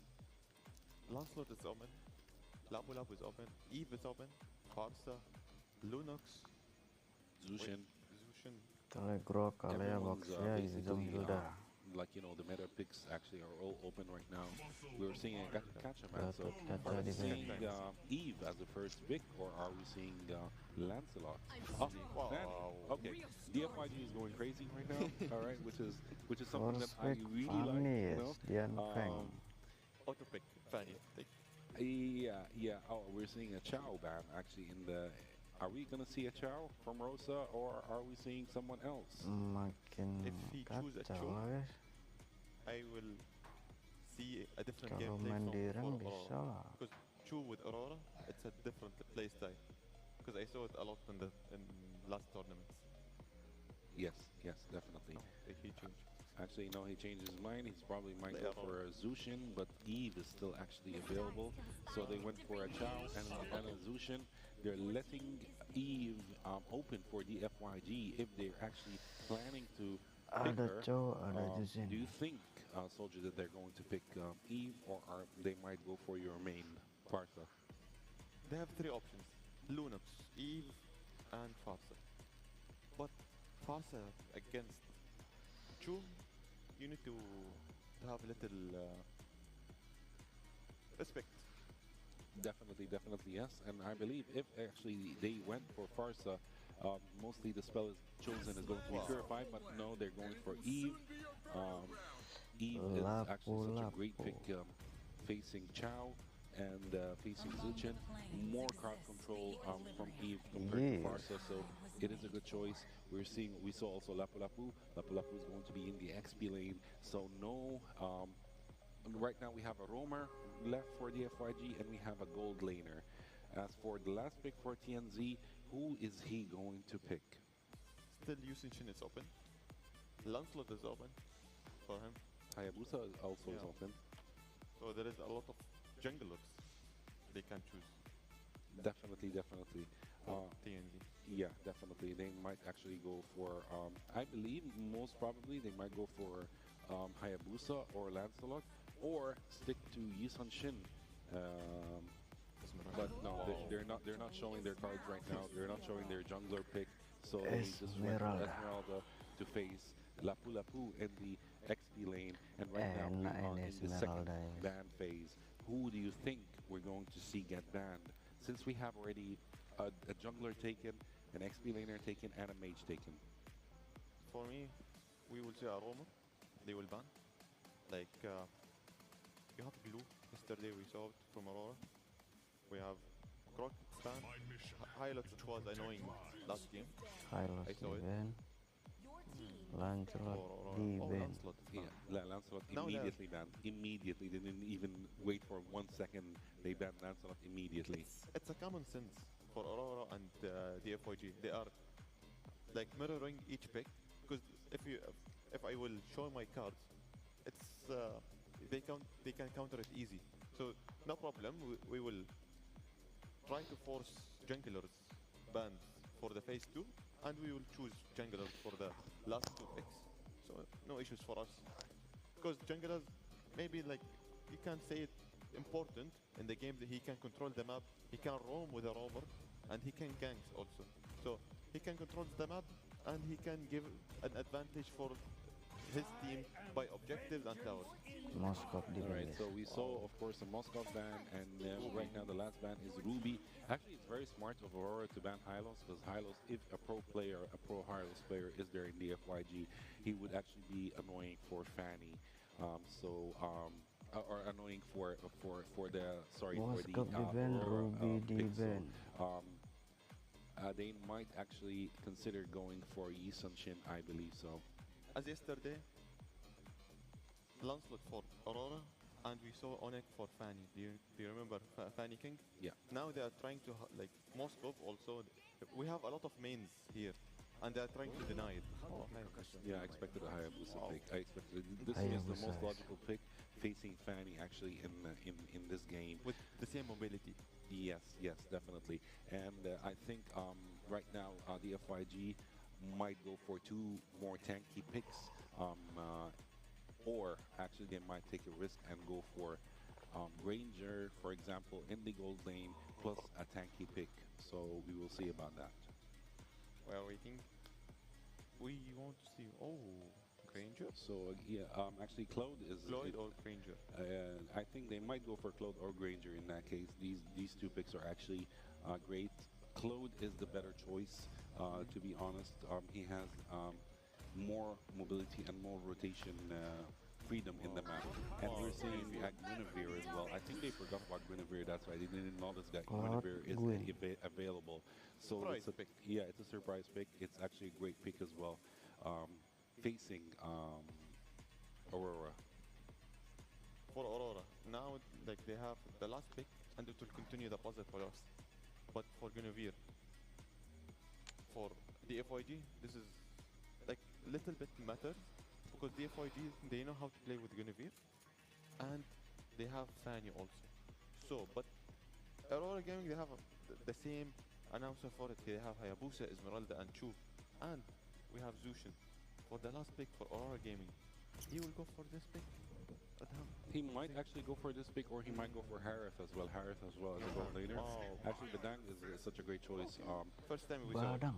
[SPEAKER 3] Lancelot is open, Labu Labu is open, Eve is open, Farsa, Lunox,
[SPEAKER 1] Zushin.
[SPEAKER 3] Zushin.
[SPEAKER 2] Telegro kali ya
[SPEAKER 1] Everyone's
[SPEAKER 2] Baksi ya, Yuzong,
[SPEAKER 1] basically,
[SPEAKER 2] Hilda.
[SPEAKER 1] the meta picks actually are all open right now. We were seeing a Gacha man, so
[SPEAKER 2] Gacha
[SPEAKER 1] are we
[SPEAKER 2] di
[SPEAKER 1] seeing
[SPEAKER 2] ban.
[SPEAKER 1] Eve as the first pick, or are we seeing Lancelot? Oh,
[SPEAKER 3] Wow.
[SPEAKER 1] man. Okay, DFYG is going crazy right now. All right, which is something that
[SPEAKER 2] First
[SPEAKER 1] I
[SPEAKER 2] pick
[SPEAKER 1] really like.
[SPEAKER 2] Vanis, Dianfeng.
[SPEAKER 3] Auto pick, Fanny. Like,
[SPEAKER 1] Yeah. Oh, we're seeing a Chow ban actually in the. Are we gonna see a Chow from Rosa, or are we seeing someone else?
[SPEAKER 2] Makin
[SPEAKER 3] If he choose a
[SPEAKER 2] kacau
[SPEAKER 3] Cho,
[SPEAKER 2] guys.
[SPEAKER 3] I will see a different
[SPEAKER 2] Kalau
[SPEAKER 3] gameplay
[SPEAKER 2] main
[SPEAKER 3] from
[SPEAKER 2] di
[SPEAKER 3] for
[SPEAKER 2] rank bisa
[SPEAKER 3] Aurora.
[SPEAKER 2] lah.
[SPEAKER 3] Because Chu with Aurora, it's a different play style. Because I saw it a lot in last tournaments.
[SPEAKER 1] Yes, definitely.
[SPEAKER 3] If he changed.
[SPEAKER 1] Actually, no, he changed his mind. He's probably might
[SPEAKER 3] They
[SPEAKER 1] go
[SPEAKER 3] are
[SPEAKER 1] for a Zushin, but Eve is still actually available. So they went for a Chow and a Zushin. They're letting Eve open for the FYG if they're actually planning to pick
[SPEAKER 2] Ada
[SPEAKER 1] her.
[SPEAKER 2] Chow, ada Jushin.
[SPEAKER 1] Do you think, Soldier, that they're going to pick Eve, or they might go for your main, Partha?
[SPEAKER 3] They have three options: Lunox, Eve, and Farsa. But Farsa against Chu, you need to have a little respect.
[SPEAKER 1] Definitely, yes. And I believe if actually they went for Farsa, mostly the spell is chosen is going to be purified, but no, they're going for Eve. Eve is actually such a great pick, facing Chow and facing Zuchin. More crowd control from Eve compared to Farsa, so it is a good choice. We saw also Lapu Lapu. Lapu Lapu is going to be in the XP lane, so no. Right now we have a roamer left for the FYG, and we have a gold laner. As for the last pick for TNZ, who is he going to pick?
[SPEAKER 3] Still Yusin is open. Lancelot is open for him.
[SPEAKER 1] Hayabusa also is
[SPEAKER 3] Yeah.
[SPEAKER 1] open.
[SPEAKER 3] So there is a lot of junglers they can choose.
[SPEAKER 1] Definitely.
[SPEAKER 3] TND.
[SPEAKER 1] Yeah, definitely. They might actually go for, I believe most probably they might go for Hayabusa or Lancelot, or stick to Yisun Shin. But no, they're not showing their cards right now. They're not showing their jungler pick. So they just went for
[SPEAKER 2] Esmeralda.
[SPEAKER 1] Esmeralda to face Lapu Lapu in the XP lane. And right now we
[SPEAKER 2] Enak
[SPEAKER 1] are
[SPEAKER 2] ini
[SPEAKER 1] in the second
[SPEAKER 2] Esmeralda ini.
[SPEAKER 1] ban phase. Who do you think we're going to see get banned? Since we have already a jungler taken, an XP laner taken, and a mage taken.
[SPEAKER 3] For me, we will see Aroma. They will ban. Like, you have Glue. Yesterday we saw it from Aurora. We have Croc ban. Hilux, which was annoying last game.
[SPEAKER 2] Hylos
[SPEAKER 3] I
[SPEAKER 2] di
[SPEAKER 3] saw it.
[SPEAKER 2] ban. Lancelot
[SPEAKER 3] Or
[SPEAKER 2] di
[SPEAKER 3] oh,
[SPEAKER 2] ban.
[SPEAKER 3] Lancelot is
[SPEAKER 1] Yeah,
[SPEAKER 3] banned.
[SPEAKER 1] Lancelot
[SPEAKER 3] Now they have-
[SPEAKER 1] immediately banned. Immediately. They didn't even wait for 1 second. They banned Lancelot immediately.
[SPEAKER 3] It's a common sense for Aurora and the FYG. They are like mirroring each pick, because if I will show my cards, it's they can counter it easy. So no problem. We will try to force junglers bans for the phase 2, and we will choose junglers for the last 2 picks. So no issues for us, because junglers maybe like you can say it important in the game that he can control the map, he can roam with a roamer, and he can ganks also. So he can control the map, and he can give an advantage for his team by objectives and towers.
[SPEAKER 2] Moscow
[SPEAKER 1] All
[SPEAKER 2] defense.
[SPEAKER 1] right, so we saw, of course, a Moscow ban, and right now the last ban is Ruby. Actually, it's very smart of Aurora to ban Hylos, because Hylos, if a pro Hylos player is there in the FYG, he would actually be annoying for Fanny. Or annoying for the
[SPEAKER 2] Moscow
[SPEAKER 1] for the
[SPEAKER 2] defense,
[SPEAKER 1] Aurora
[SPEAKER 2] Ruby
[SPEAKER 1] pick. So,
[SPEAKER 2] defense.
[SPEAKER 1] they might actually consider going for Yi Sun-shin, I believe so.
[SPEAKER 3] As yesterday, Lancelot for Aurora, and we saw Onek for Fanny. Do you remember Fanny King?
[SPEAKER 1] Yeah.
[SPEAKER 3] Now they are trying to like Moscow also. We have a lot of mains here, and they are trying to deny it. Oh,
[SPEAKER 1] Yeah, I expected a Hayabusa pick. I expected this is the
[SPEAKER 2] Hayabusa.
[SPEAKER 1] most logical pick, facing Fanny actually in this game.
[SPEAKER 3] with the same mobility.
[SPEAKER 1] Yes, yes, definitely. And I think right now the FYG might go for 2 more tanky picks, or actually they might take a risk and go for Ranger, for example, in the gold lane, plus a tanky pick. So we will see about that.
[SPEAKER 3] We are waiting. We want to see. Oh, Granger?
[SPEAKER 1] So yeah, actually Claude is
[SPEAKER 3] Lloyd or Granger?
[SPEAKER 1] I think they might go for Claude or Granger in that case. These 2 picks are actually great. Claude is the better choice, to be honest. He has more mobility and more rotation freedom in the map. And we're seeing Guinevere as well. I think they forgot about Guinevere, that's why they didn't notice that Guinevere is available. So
[SPEAKER 3] Surprise
[SPEAKER 1] it's a
[SPEAKER 3] pick.
[SPEAKER 1] Yeah, it's a surprise pick. It's actually a great pick as well. Facing Aurora.
[SPEAKER 3] For Aurora. Now, like they have the last pick, and it will continue the puzzle for us. But for Guinevere, for the FYG, this is like little bit matters because the FYG they know how to play with Guinevere, and they have Fanny also. So, but Aurora Gaming they have the same announcer for it. They have Hayabusa, Esmeralda, and Chu, and we have Zushin. For the last pick for Aurora Gaming, he will go for this pick.
[SPEAKER 1] He might actually go for this pick, or he might go for Harith as well. Harith as well as a gold laner.
[SPEAKER 3] Oh.
[SPEAKER 1] Actually, Badang is such a great choice.
[SPEAKER 3] First time we saw it.
[SPEAKER 2] Badang.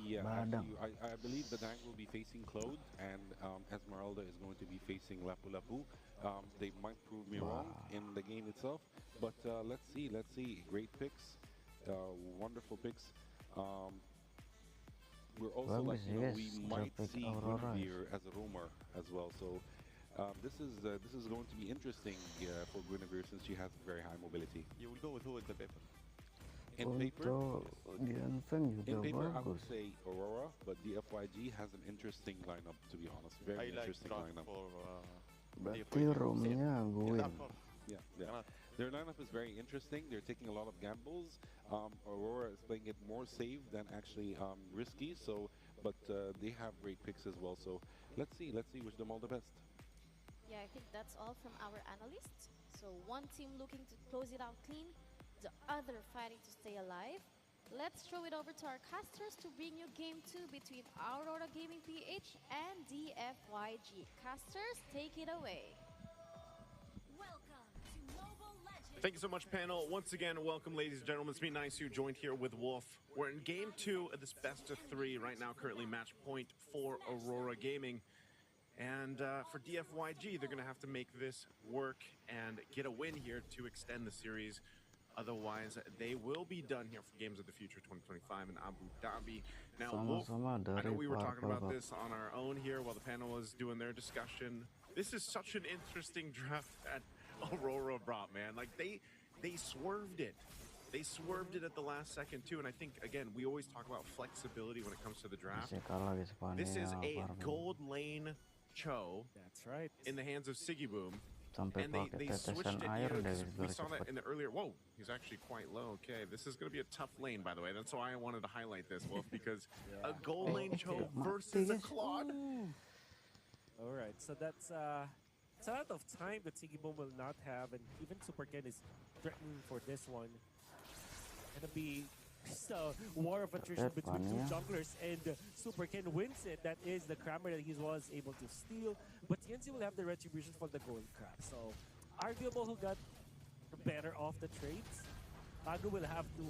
[SPEAKER 1] Yeah,
[SPEAKER 2] Badang.
[SPEAKER 1] actually, I believe Badang will be facing Claude, and Esmeralda is going to be facing Lapu Lapu. They might prove me wrong in the game itself, but let's see. Let's see. Great picks, wonderful picks. We're also
[SPEAKER 2] Well,
[SPEAKER 1] like
[SPEAKER 2] yes,
[SPEAKER 1] we
[SPEAKER 2] the
[SPEAKER 1] might
[SPEAKER 2] pick
[SPEAKER 1] see
[SPEAKER 2] Aurora.
[SPEAKER 1] Guinevere as a rumor as well. So. This is going to be interesting for Guinevere since she has very high mobility.
[SPEAKER 3] You will go with who in the paper?
[SPEAKER 1] In paper,
[SPEAKER 2] Untuk Dianfeng
[SPEAKER 1] in
[SPEAKER 2] juga
[SPEAKER 1] paper, I would
[SPEAKER 2] bagus.
[SPEAKER 1] say Aurora, but the FYG has an interesting lineup. To be honest, very
[SPEAKER 3] I like
[SPEAKER 1] interesting
[SPEAKER 3] draft
[SPEAKER 1] lineup.
[SPEAKER 3] for
[SPEAKER 2] Berarti roomnya Gwyn.
[SPEAKER 1] Yeah, yeah. Their lineup is very interesting. They're taking a lot of gambles. Aurora is playing it more safe than actually risky. So, but they have great picks as well. So let's see. Wish them all the best.
[SPEAKER 5] Yeah, I think that's all from our analysts. So one team looking to close it out clean, the other fighting to stay alive. Let's throw it over to our casters to bring you game 2 between Aurora Gaming PH and DFYG. Casters, take it away.
[SPEAKER 8] Welcome to Mobile Legends.
[SPEAKER 6] Thank you so much, panel. Once again, welcome, ladies and gentlemen. It's me, Nice, joined here with Wolf. We're in game 2 of this best of 3 right now, currently match point for Aurora Gaming. And for DFYG, they're going to have to make this work and get a win here to extend the series. Otherwise, they will be done here for Games of the Future 2025 in Abu Dhabi. Now, Wolf,
[SPEAKER 2] Sama-sama
[SPEAKER 6] I know
[SPEAKER 2] dari
[SPEAKER 6] we were talking
[SPEAKER 2] Purple
[SPEAKER 6] about
[SPEAKER 2] Box.
[SPEAKER 6] this on our own here while the panel was doing their discussion. This is such an interesting draft that Aurora brought, man. Like, they swerved it. They swerved it at the last second, too. And I think, again, we always talk about flexibility when it comes to the draft.
[SPEAKER 2] Bisa kalah di Spanyol,
[SPEAKER 6] This is a
[SPEAKER 2] Purple.
[SPEAKER 6] gold lane Cho
[SPEAKER 7] That's right.
[SPEAKER 6] in the hands of Siggy Boom.
[SPEAKER 2] Sampai
[SPEAKER 6] And
[SPEAKER 2] pakai
[SPEAKER 6] they switched
[SPEAKER 2] tetesan
[SPEAKER 6] it
[SPEAKER 2] air
[SPEAKER 6] here.
[SPEAKER 2] dari
[SPEAKER 6] We
[SPEAKER 2] dari
[SPEAKER 6] saw that
[SPEAKER 2] cepat.
[SPEAKER 6] in the earlier. Whoa, he's actually quite low. Okay, this is going to be a tough lane, by the way. That's why I wanted to highlight this, Wolf, because a gold lane Cho versus a Claude.
[SPEAKER 7] All right, so that's a lot of time that Siggy Boom will not have, and even Super Ken is threatening for this one. Gonna be just a war of attrition between two junglers, and Super Ken wins it. That is the Kramer that he was able to steal, but TNC will have the retribution for the gold crab. So, arguable who got better off the trades. Bago will have to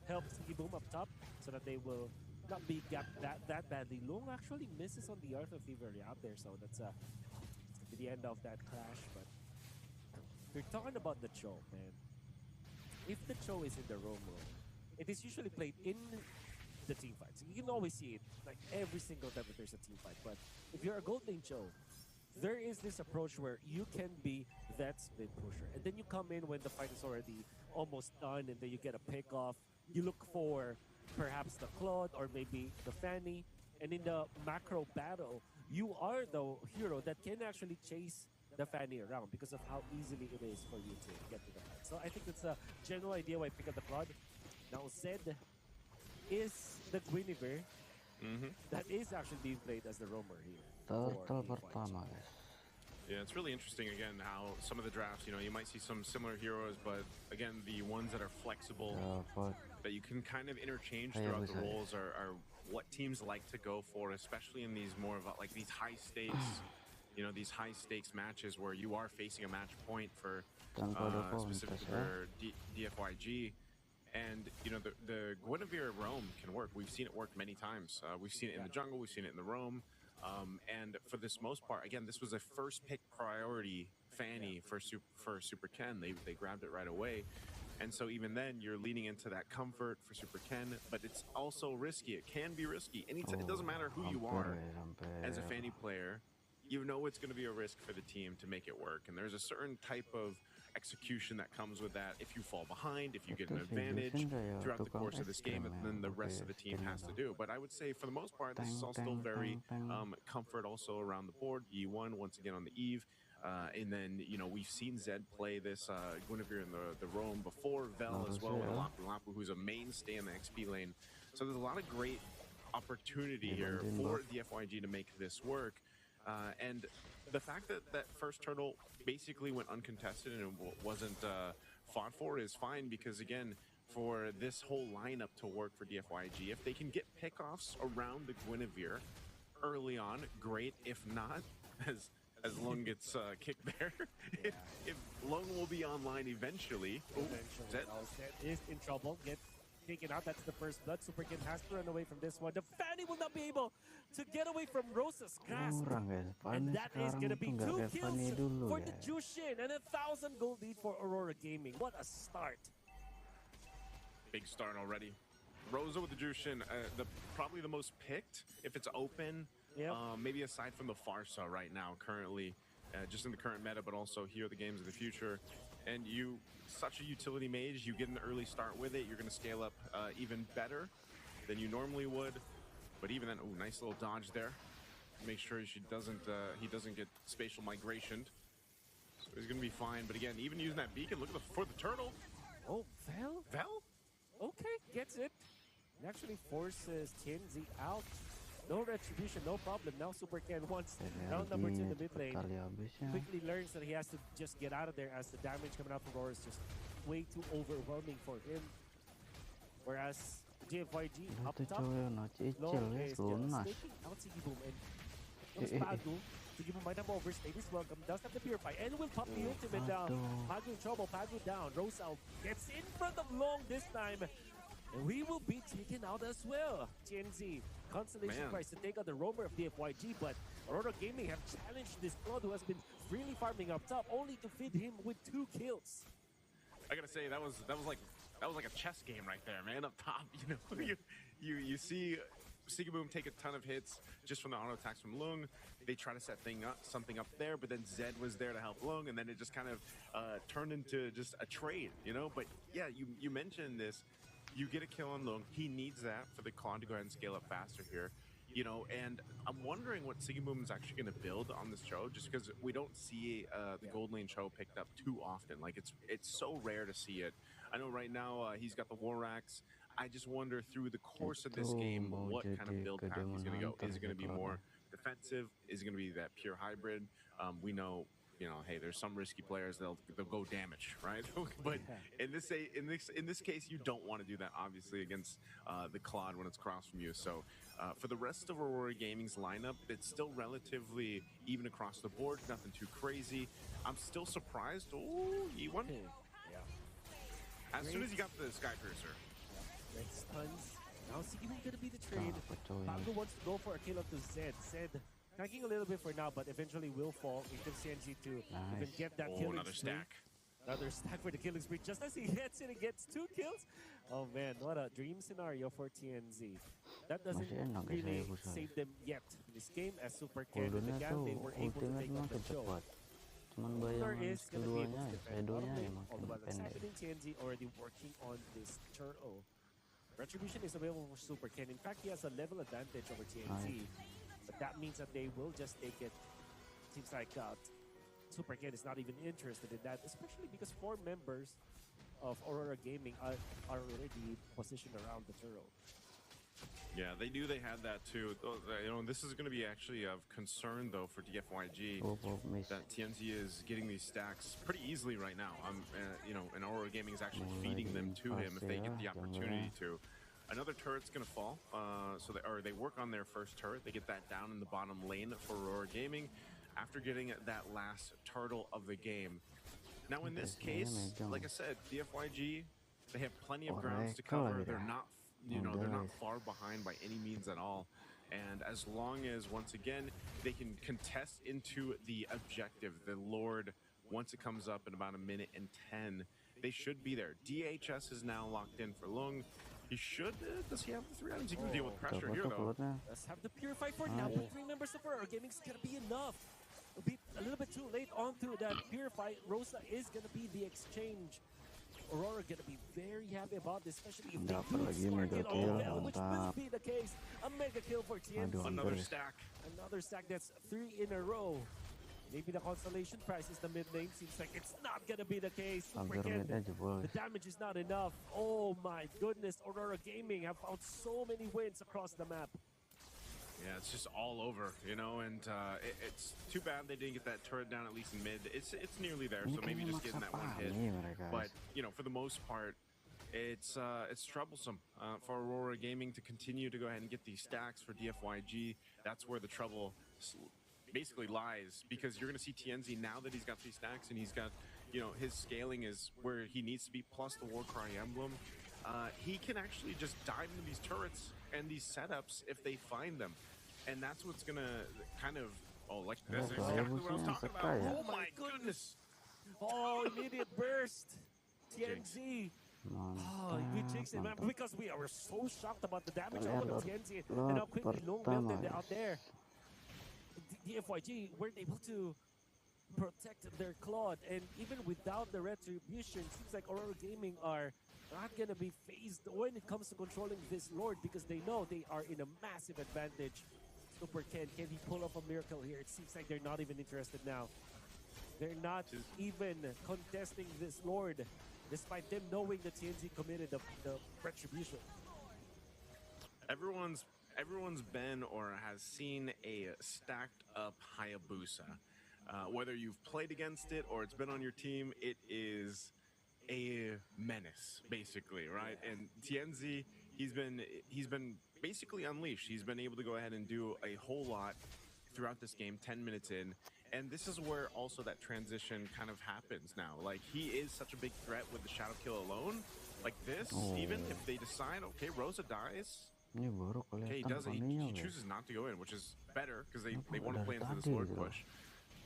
[SPEAKER 7] help Siggy Boom up top so that they will not being gapped that badly. Long actually misses on the Arthur Fever out there, so that's the end of that clash. But we're talking about the Cho, man. If the Cho is in the roam role, it is usually played in the team fights. You can always see it like every single time that there's a team fight. But if you're a gold lane Cho, there is this approach where you can be that split pusher, and then you come in when the fight is already almost done, and then you get a pick off. You look for perhaps the Claude or maybe the Fanny, and in the macro battle, you are the hero that can actually chase the Fanny around because of how easily it is for you to get to the fight. So I think that's a general idea why I pick up the Claude. Now Zed is the Guinevere that is actually being played as the roamer here.
[SPEAKER 2] Turtle pertama, guys.
[SPEAKER 6] Yeah, it's really interesting, again, how some of the drafts, you know, you might see some similar heroes, but again, the ones that are flexible, that you can kind of interchange throughout the roles are what teams like to go for, especially in these more of like these high stakes, you know, these high stakes matches where you are facing a match point for specifically for DFYG. And, you know, the Guinevere roam can work. We've seen it work many times. We've seen it in the jungle, we've seen it in the roam. And for this most part, again, this was a first pick priority Fanny for Super Ken. They grabbed it right away. And so even then, you're leaning into that comfort for Super Ken, but it's also risky. It can be risky. It doesn't matter who you are as a Fanny player. You know it's going to be a risk for the team to make it work. And there's a certain type of execution that comes with that. If you fall behind, if you get an advantage throughout the course of this game, and then the rest of the team has to do. But I would say for the most part, this is all still very comfort also around the board. E1 once again on the Eve. And then, you know, we've seen Zed play this Guinevere in the roam before, Vel as well, and Lapu, who's a mainstay in the XP lane. So there's a lot of great opportunity here for the FYG to make this work. And the fact that that first turtle basically went uncontested and wasn't fought for is fine, because again, for this whole lineup to work for DFYG, if they can get pickoffs around the Guinevere early on, great. If not, as Lung gets kicked there, if Lung will be online eventually.
[SPEAKER 7] Zed is in trouble. Get taken out. That's the first blood. Super Ken has to run away from this one. The Fanny will not be able to get away from Rosa's grasp. And that is going to be 2 kills for the Jushin and 1,000 gold lead for Aurora Gaming. What a start.
[SPEAKER 6] Big start already. Rosa with the Jushin, probably the most picked if it's open. Maybe aside from the Farsa right now, currently, just in the current meta, but also here at the games of the future. And such a utility mage, you get an early start with it, you're going to scale up even better than you normally would. But even then, nice little dodge there. Make sure he doesn't get spatial migration. So he's going to be fine. But again, even using that beacon, look for the turtle.
[SPEAKER 7] Oh, Vel?
[SPEAKER 6] Vel?
[SPEAKER 7] Okay, gets it. And actually forces Tianzi out. No retribution, no problem. Now Super Ken wants round number 2 in the mid lane. Quickly learns that he has to just get out of there, as the damage coming out from Aurora is just way too overwhelming for him. Whereas JFYG up top, Long is just taking out Sigiboom, and those Padu. Sigiboom might have overstayed his welcome, does have to purify, and will pop the ultimate down. Padu in trouble, Padu down. Rosal gets in front of Long this time. And we will be taken out as well. TNZ, Constellation tries to take out the roamer of DFYG, but Aurora Gaming have challenged this Claude, who has been freely farming up top, only to feed him with 2 kills.
[SPEAKER 6] I gotta say, that was like a chess game right there, man. Up top, you know, you see Sigiboom take a ton of hits just from the auto attacks from Lung. They try to set something up there, but then Zed was there to help Lung, and then it just kind of turned into just a trade, you know. But yeah, you mentioned this. You get a kill on Lung. He needs that for the Claude to go ahead and scale up faster here. You know, and I'm wondering what Sigiboom is actually going to build on this show, just because we don't see the gold lane show picked up too often. Like, it's so rare to see it. I know right now he's got the War Axe. I just wonder through the course of this game what kind of build path he's going to go. Is it going to be more defensive? Is it going to be that pure hybrid? We know, you know, hey, there's some risky players they'll go damage, right? But in this case, you don't want to do that, obviously, against the Claude when it's across from you. So for the rest of Aurora Gaming's lineup, it's still relatively even across the board, nothing too crazy. I'm still surprised. Oh, E1.
[SPEAKER 7] Yeah.
[SPEAKER 6] As soon as he got the Sky Piercer.
[SPEAKER 7] Red stuns Now Sigimon gonna be the trade.
[SPEAKER 2] Pacoy.
[SPEAKER 7] Pablo wants to go for a kill up to Zed. Zed tanking a little bit for now, but eventually will fall into CNG to even get that
[SPEAKER 6] Oh,
[SPEAKER 7] killing
[SPEAKER 6] another
[SPEAKER 7] spree.
[SPEAKER 6] stack.
[SPEAKER 7] Another stack for the killing spree. Just as he hits it, he gets 2 kills. Oh man, what a dream scenario for TNZ. That doesn't
[SPEAKER 2] Masih enak guys
[SPEAKER 7] really
[SPEAKER 2] saya pusat.
[SPEAKER 7] save them yet in this game, as Super Ken and
[SPEAKER 2] Cooldownnya
[SPEAKER 7] again
[SPEAKER 2] tuh
[SPEAKER 7] they were able to
[SPEAKER 2] ultimate
[SPEAKER 7] take up
[SPEAKER 2] makin
[SPEAKER 7] the show.
[SPEAKER 2] cepat. Cuman
[SPEAKER 7] There
[SPEAKER 2] bayangan
[SPEAKER 7] is gonna be able
[SPEAKER 2] keduanya,
[SPEAKER 7] to defend
[SPEAKER 2] shadownya
[SPEAKER 7] bottom
[SPEAKER 2] yang
[SPEAKER 7] lane,
[SPEAKER 2] makin
[SPEAKER 7] although that's
[SPEAKER 2] pendek.
[SPEAKER 7] happening. TNZ already working on this turtle. Retribution is available for Super Ken. In fact, he has a level advantage over TNZ. But that means that they will just take it. Seems like Super Ken is not even interested in that, especially because 4 members of Aurora Gaming are already positioned around the turtle.
[SPEAKER 6] Yeah, they knew they had that too. You know, this is going to be actually of concern though for DFYG.
[SPEAKER 2] Miss.
[SPEAKER 6] That TNZ is getting these stacks pretty easily right now. You know, and Aurora Gaming is actually feeding them to him if they get the opportunity to. Another turret's gonna fall. So they work on their first turret. They get that down in the bottom lane for Aurora Gaming after getting that last turtle of the game. Now in this case, like I said, DFYG, they have plenty of grounds to cover. They're not, you know, they're not far behind by any means at all. And as long as, once again, they can contest into the objective, the Lord, once it comes up in about 1 minute and 10, they should be there. DHS is now locked in for Lung. He should, does he have the 3 items? He can deal with pressure here, though.
[SPEAKER 7] Let's have the Purify for now. With 3 members of Aurora Gaming is gonna be enough. It'll be a little bit too late onto that Purify. Rosa is gonna be the exchange. Aurora gonna be very happy about this, especially if they
[SPEAKER 2] Dapat
[SPEAKER 7] do
[SPEAKER 2] lagi
[SPEAKER 7] spark
[SPEAKER 2] mega
[SPEAKER 7] it
[SPEAKER 2] kill,
[SPEAKER 7] on Bell, which will
[SPEAKER 2] mantap.
[SPEAKER 7] be the case. A mega kill for TNC.
[SPEAKER 2] Aduh,
[SPEAKER 6] Another
[SPEAKER 2] hampir.
[SPEAKER 6] stack.
[SPEAKER 7] Another stack, that's 3 in a row. Maybe the consolation prize is the mid lane. Seems like it's not gonna be the case. Super
[SPEAKER 2] Hampir
[SPEAKER 7] Ken,
[SPEAKER 2] mid aja bos.
[SPEAKER 7] the damage is not enough. Oh my goodness, Aurora Gaming have found so many wins across the map.
[SPEAKER 6] Yeah, it's just all over, you know, and it's too bad they didn't get that turret down at least in mid. It's nearly there,
[SPEAKER 2] Ini
[SPEAKER 6] so
[SPEAKER 2] kan
[SPEAKER 6] maybe just
[SPEAKER 2] memaksa
[SPEAKER 6] getting that one hit.
[SPEAKER 2] Pani mereka.
[SPEAKER 6] But you know, for the most part, it's troublesome for Aurora Gaming to continue to go ahead and get these stacks for DFYG. That's where the trouble basically lies, because you're going to see TNZ now that he's got 3 stacks and he's got, you know, his scaling is where he needs to be, plus the Warcry emblem. He can actually just dive into these turrets and these setups if they find them, and that's what's going to kind of like that's exactly what I was talking about. Oh my goodness!
[SPEAKER 7] Oh, immediate burst. TNZ. Oh, we jinxed it, man,
[SPEAKER 2] Mantap.
[SPEAKER 7] because we are so shocked about the damage
[SPEAKER 2] Kalian
[SPEAKER 7] of TNZ and how quickly Long
[SPEAKER 2] pertama,
[SPEAKER 7] melted out
[SPEAKER 2] guys.
[SPEAKER 7] there. DFYG weren't able to protect their Claude, and even without the retribution, seems like Aurora Gaming are not gonna be phased when it comes to controlling this Lord, because they know they are in a massive advantage. Super Ken, can he pull off a miracle here? It seems like they're not even interested now. They're not even contesting this Lord, despite them knowing that TNZ committed the retribution.
[SPEAKER 6] Everyone's been or has seen a stacked up Hayabusa. Whether you've played against it or it's been on your team, it is a menace, basically, right? And TNZ, he's been basically unleashed. He's been able to go ahead and do a whole lot throughout this game, 10 minutes in. And this is where also that transition kind of happens now. Like, he is such a big threat with the Shadow Kill alone. Like this, even if they decide, okay, Rosa dies,
[SPEAKER 2] Ini baru
[SPEAKER 6] okay,
[SPEAKER 2] kelihatan
[SPEAKER 6] he
[SPEAKER 2] paninya, guys.
[SPEAKER 6] chooses not to go in, which is better because they want to
[SPEAKER 2] Dari
[SPEAKER 6] play into this
[SPEAKER 2] tadi
[SPEAKER 6] Lord
[SPEAKER 2] gitu.
[SPEAKER 6] push.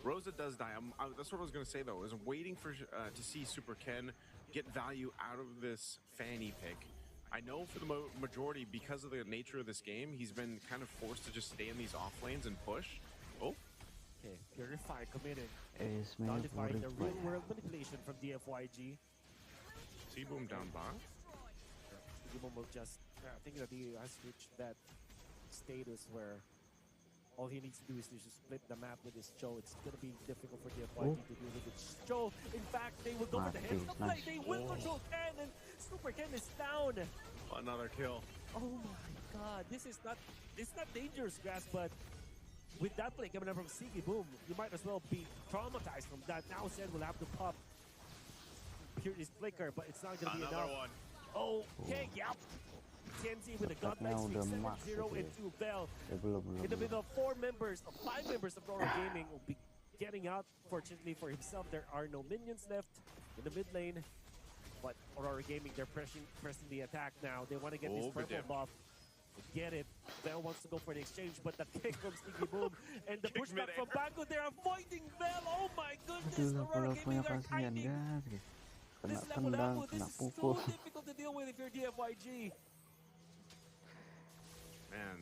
[SPEAKER 6] Rosa does die. That's what I was going to say, though. I was waiting for to see Super Ken get value out of this Fanny pick. I know for the majority, because of the nature of this game, he's been kind of forced to just stay in these off lanes and push. Oh,
[SPEAKER 7] Okay, Purify committed.
[SPEAKER 2] Es minyak
[SPEAKER 7] Nullifying the
[SPEAKER 2] murid,
[SPEAKER 7] real world manipulation from DFYG.
[SPEAKER 6] T-Boom down bot.
[SPEAKER 7] Digimon will just think that he has reached that status where all he needs to do is to just split the map with his Joe. It's going to be difficult for DFYG to deal with it. Joe, in fact, they will go for the
[SPEAKER 2] Mati,
[SPEAKER 7] heads of play.
[SPEAKER 2] nice.
[SPEAKER 7] They will control Ken, and Super Ken is down.
[SPEAKER 6] Another kill.
[SPEAKER 7] Oh my god, this is not dangerous, Grass, but with that play coming up from Sigi, boom, you might as well be traumatized from that. Now Zed will have to pop his flicker, but it's not going to be
[SPEAKER 6] Another
[SPEAKER 7] enough.
[SPEAKER 6] one.
[SPEAKER 7] Okay, yep. TNZ with a
[SPEAKER 2] Cepatnya
[SPEAKER 7] godlike streak,
[SPEAKER 2] udah max
[SPEAKER 7] 7-0
[SPEAKER 2] itu ya.
[SPEAKER 7] into Bell.
[SPEAKER 2] Belum.
[SPEAKER 7] In the middle of 5 members of Aurora Gaming will be getting out. Fortunately for himself, there are no minions left in the mid lane. But Aurora Gaming, they're pressing the attack now. They want to get this
[SPEAKER 6] good
[SPEAKER 7] purple
[SPEAKER 6] damage.
[SPEAKER 7] buff. Forget it. Vel wants to go for the exchange, but the kick from Sticky Boom and the
[SPEAKER 6] Kick
[SPEAKER 7] pushback
[SPEAKER 6] mid-air.
[SPEAKER 7] from Bago, they're avoiding Vel. Oh my goodness,
[SPEAKER 2] Aduh,
[SPEAKER 7] Aurora
[SPEAKER 2] lapu-lapunya
[SPEAKER 7] Gaming are
[SPEAKER 2] kasihan
[SPEAKER 7] timing.
[SPEAKER 2] guys. Kena
[SPEAKER 7] This
[SPEAKER 2] tendang,
[SPEAKER 7] lapu-lapu, this
[SPEAKER 2] kena
[SPEAKER 7] is so
[SPEAKER 2] pukul.
[SPEAKER 7] difficult to deal with if you're DFYG.
[SPEAKER 6] Man,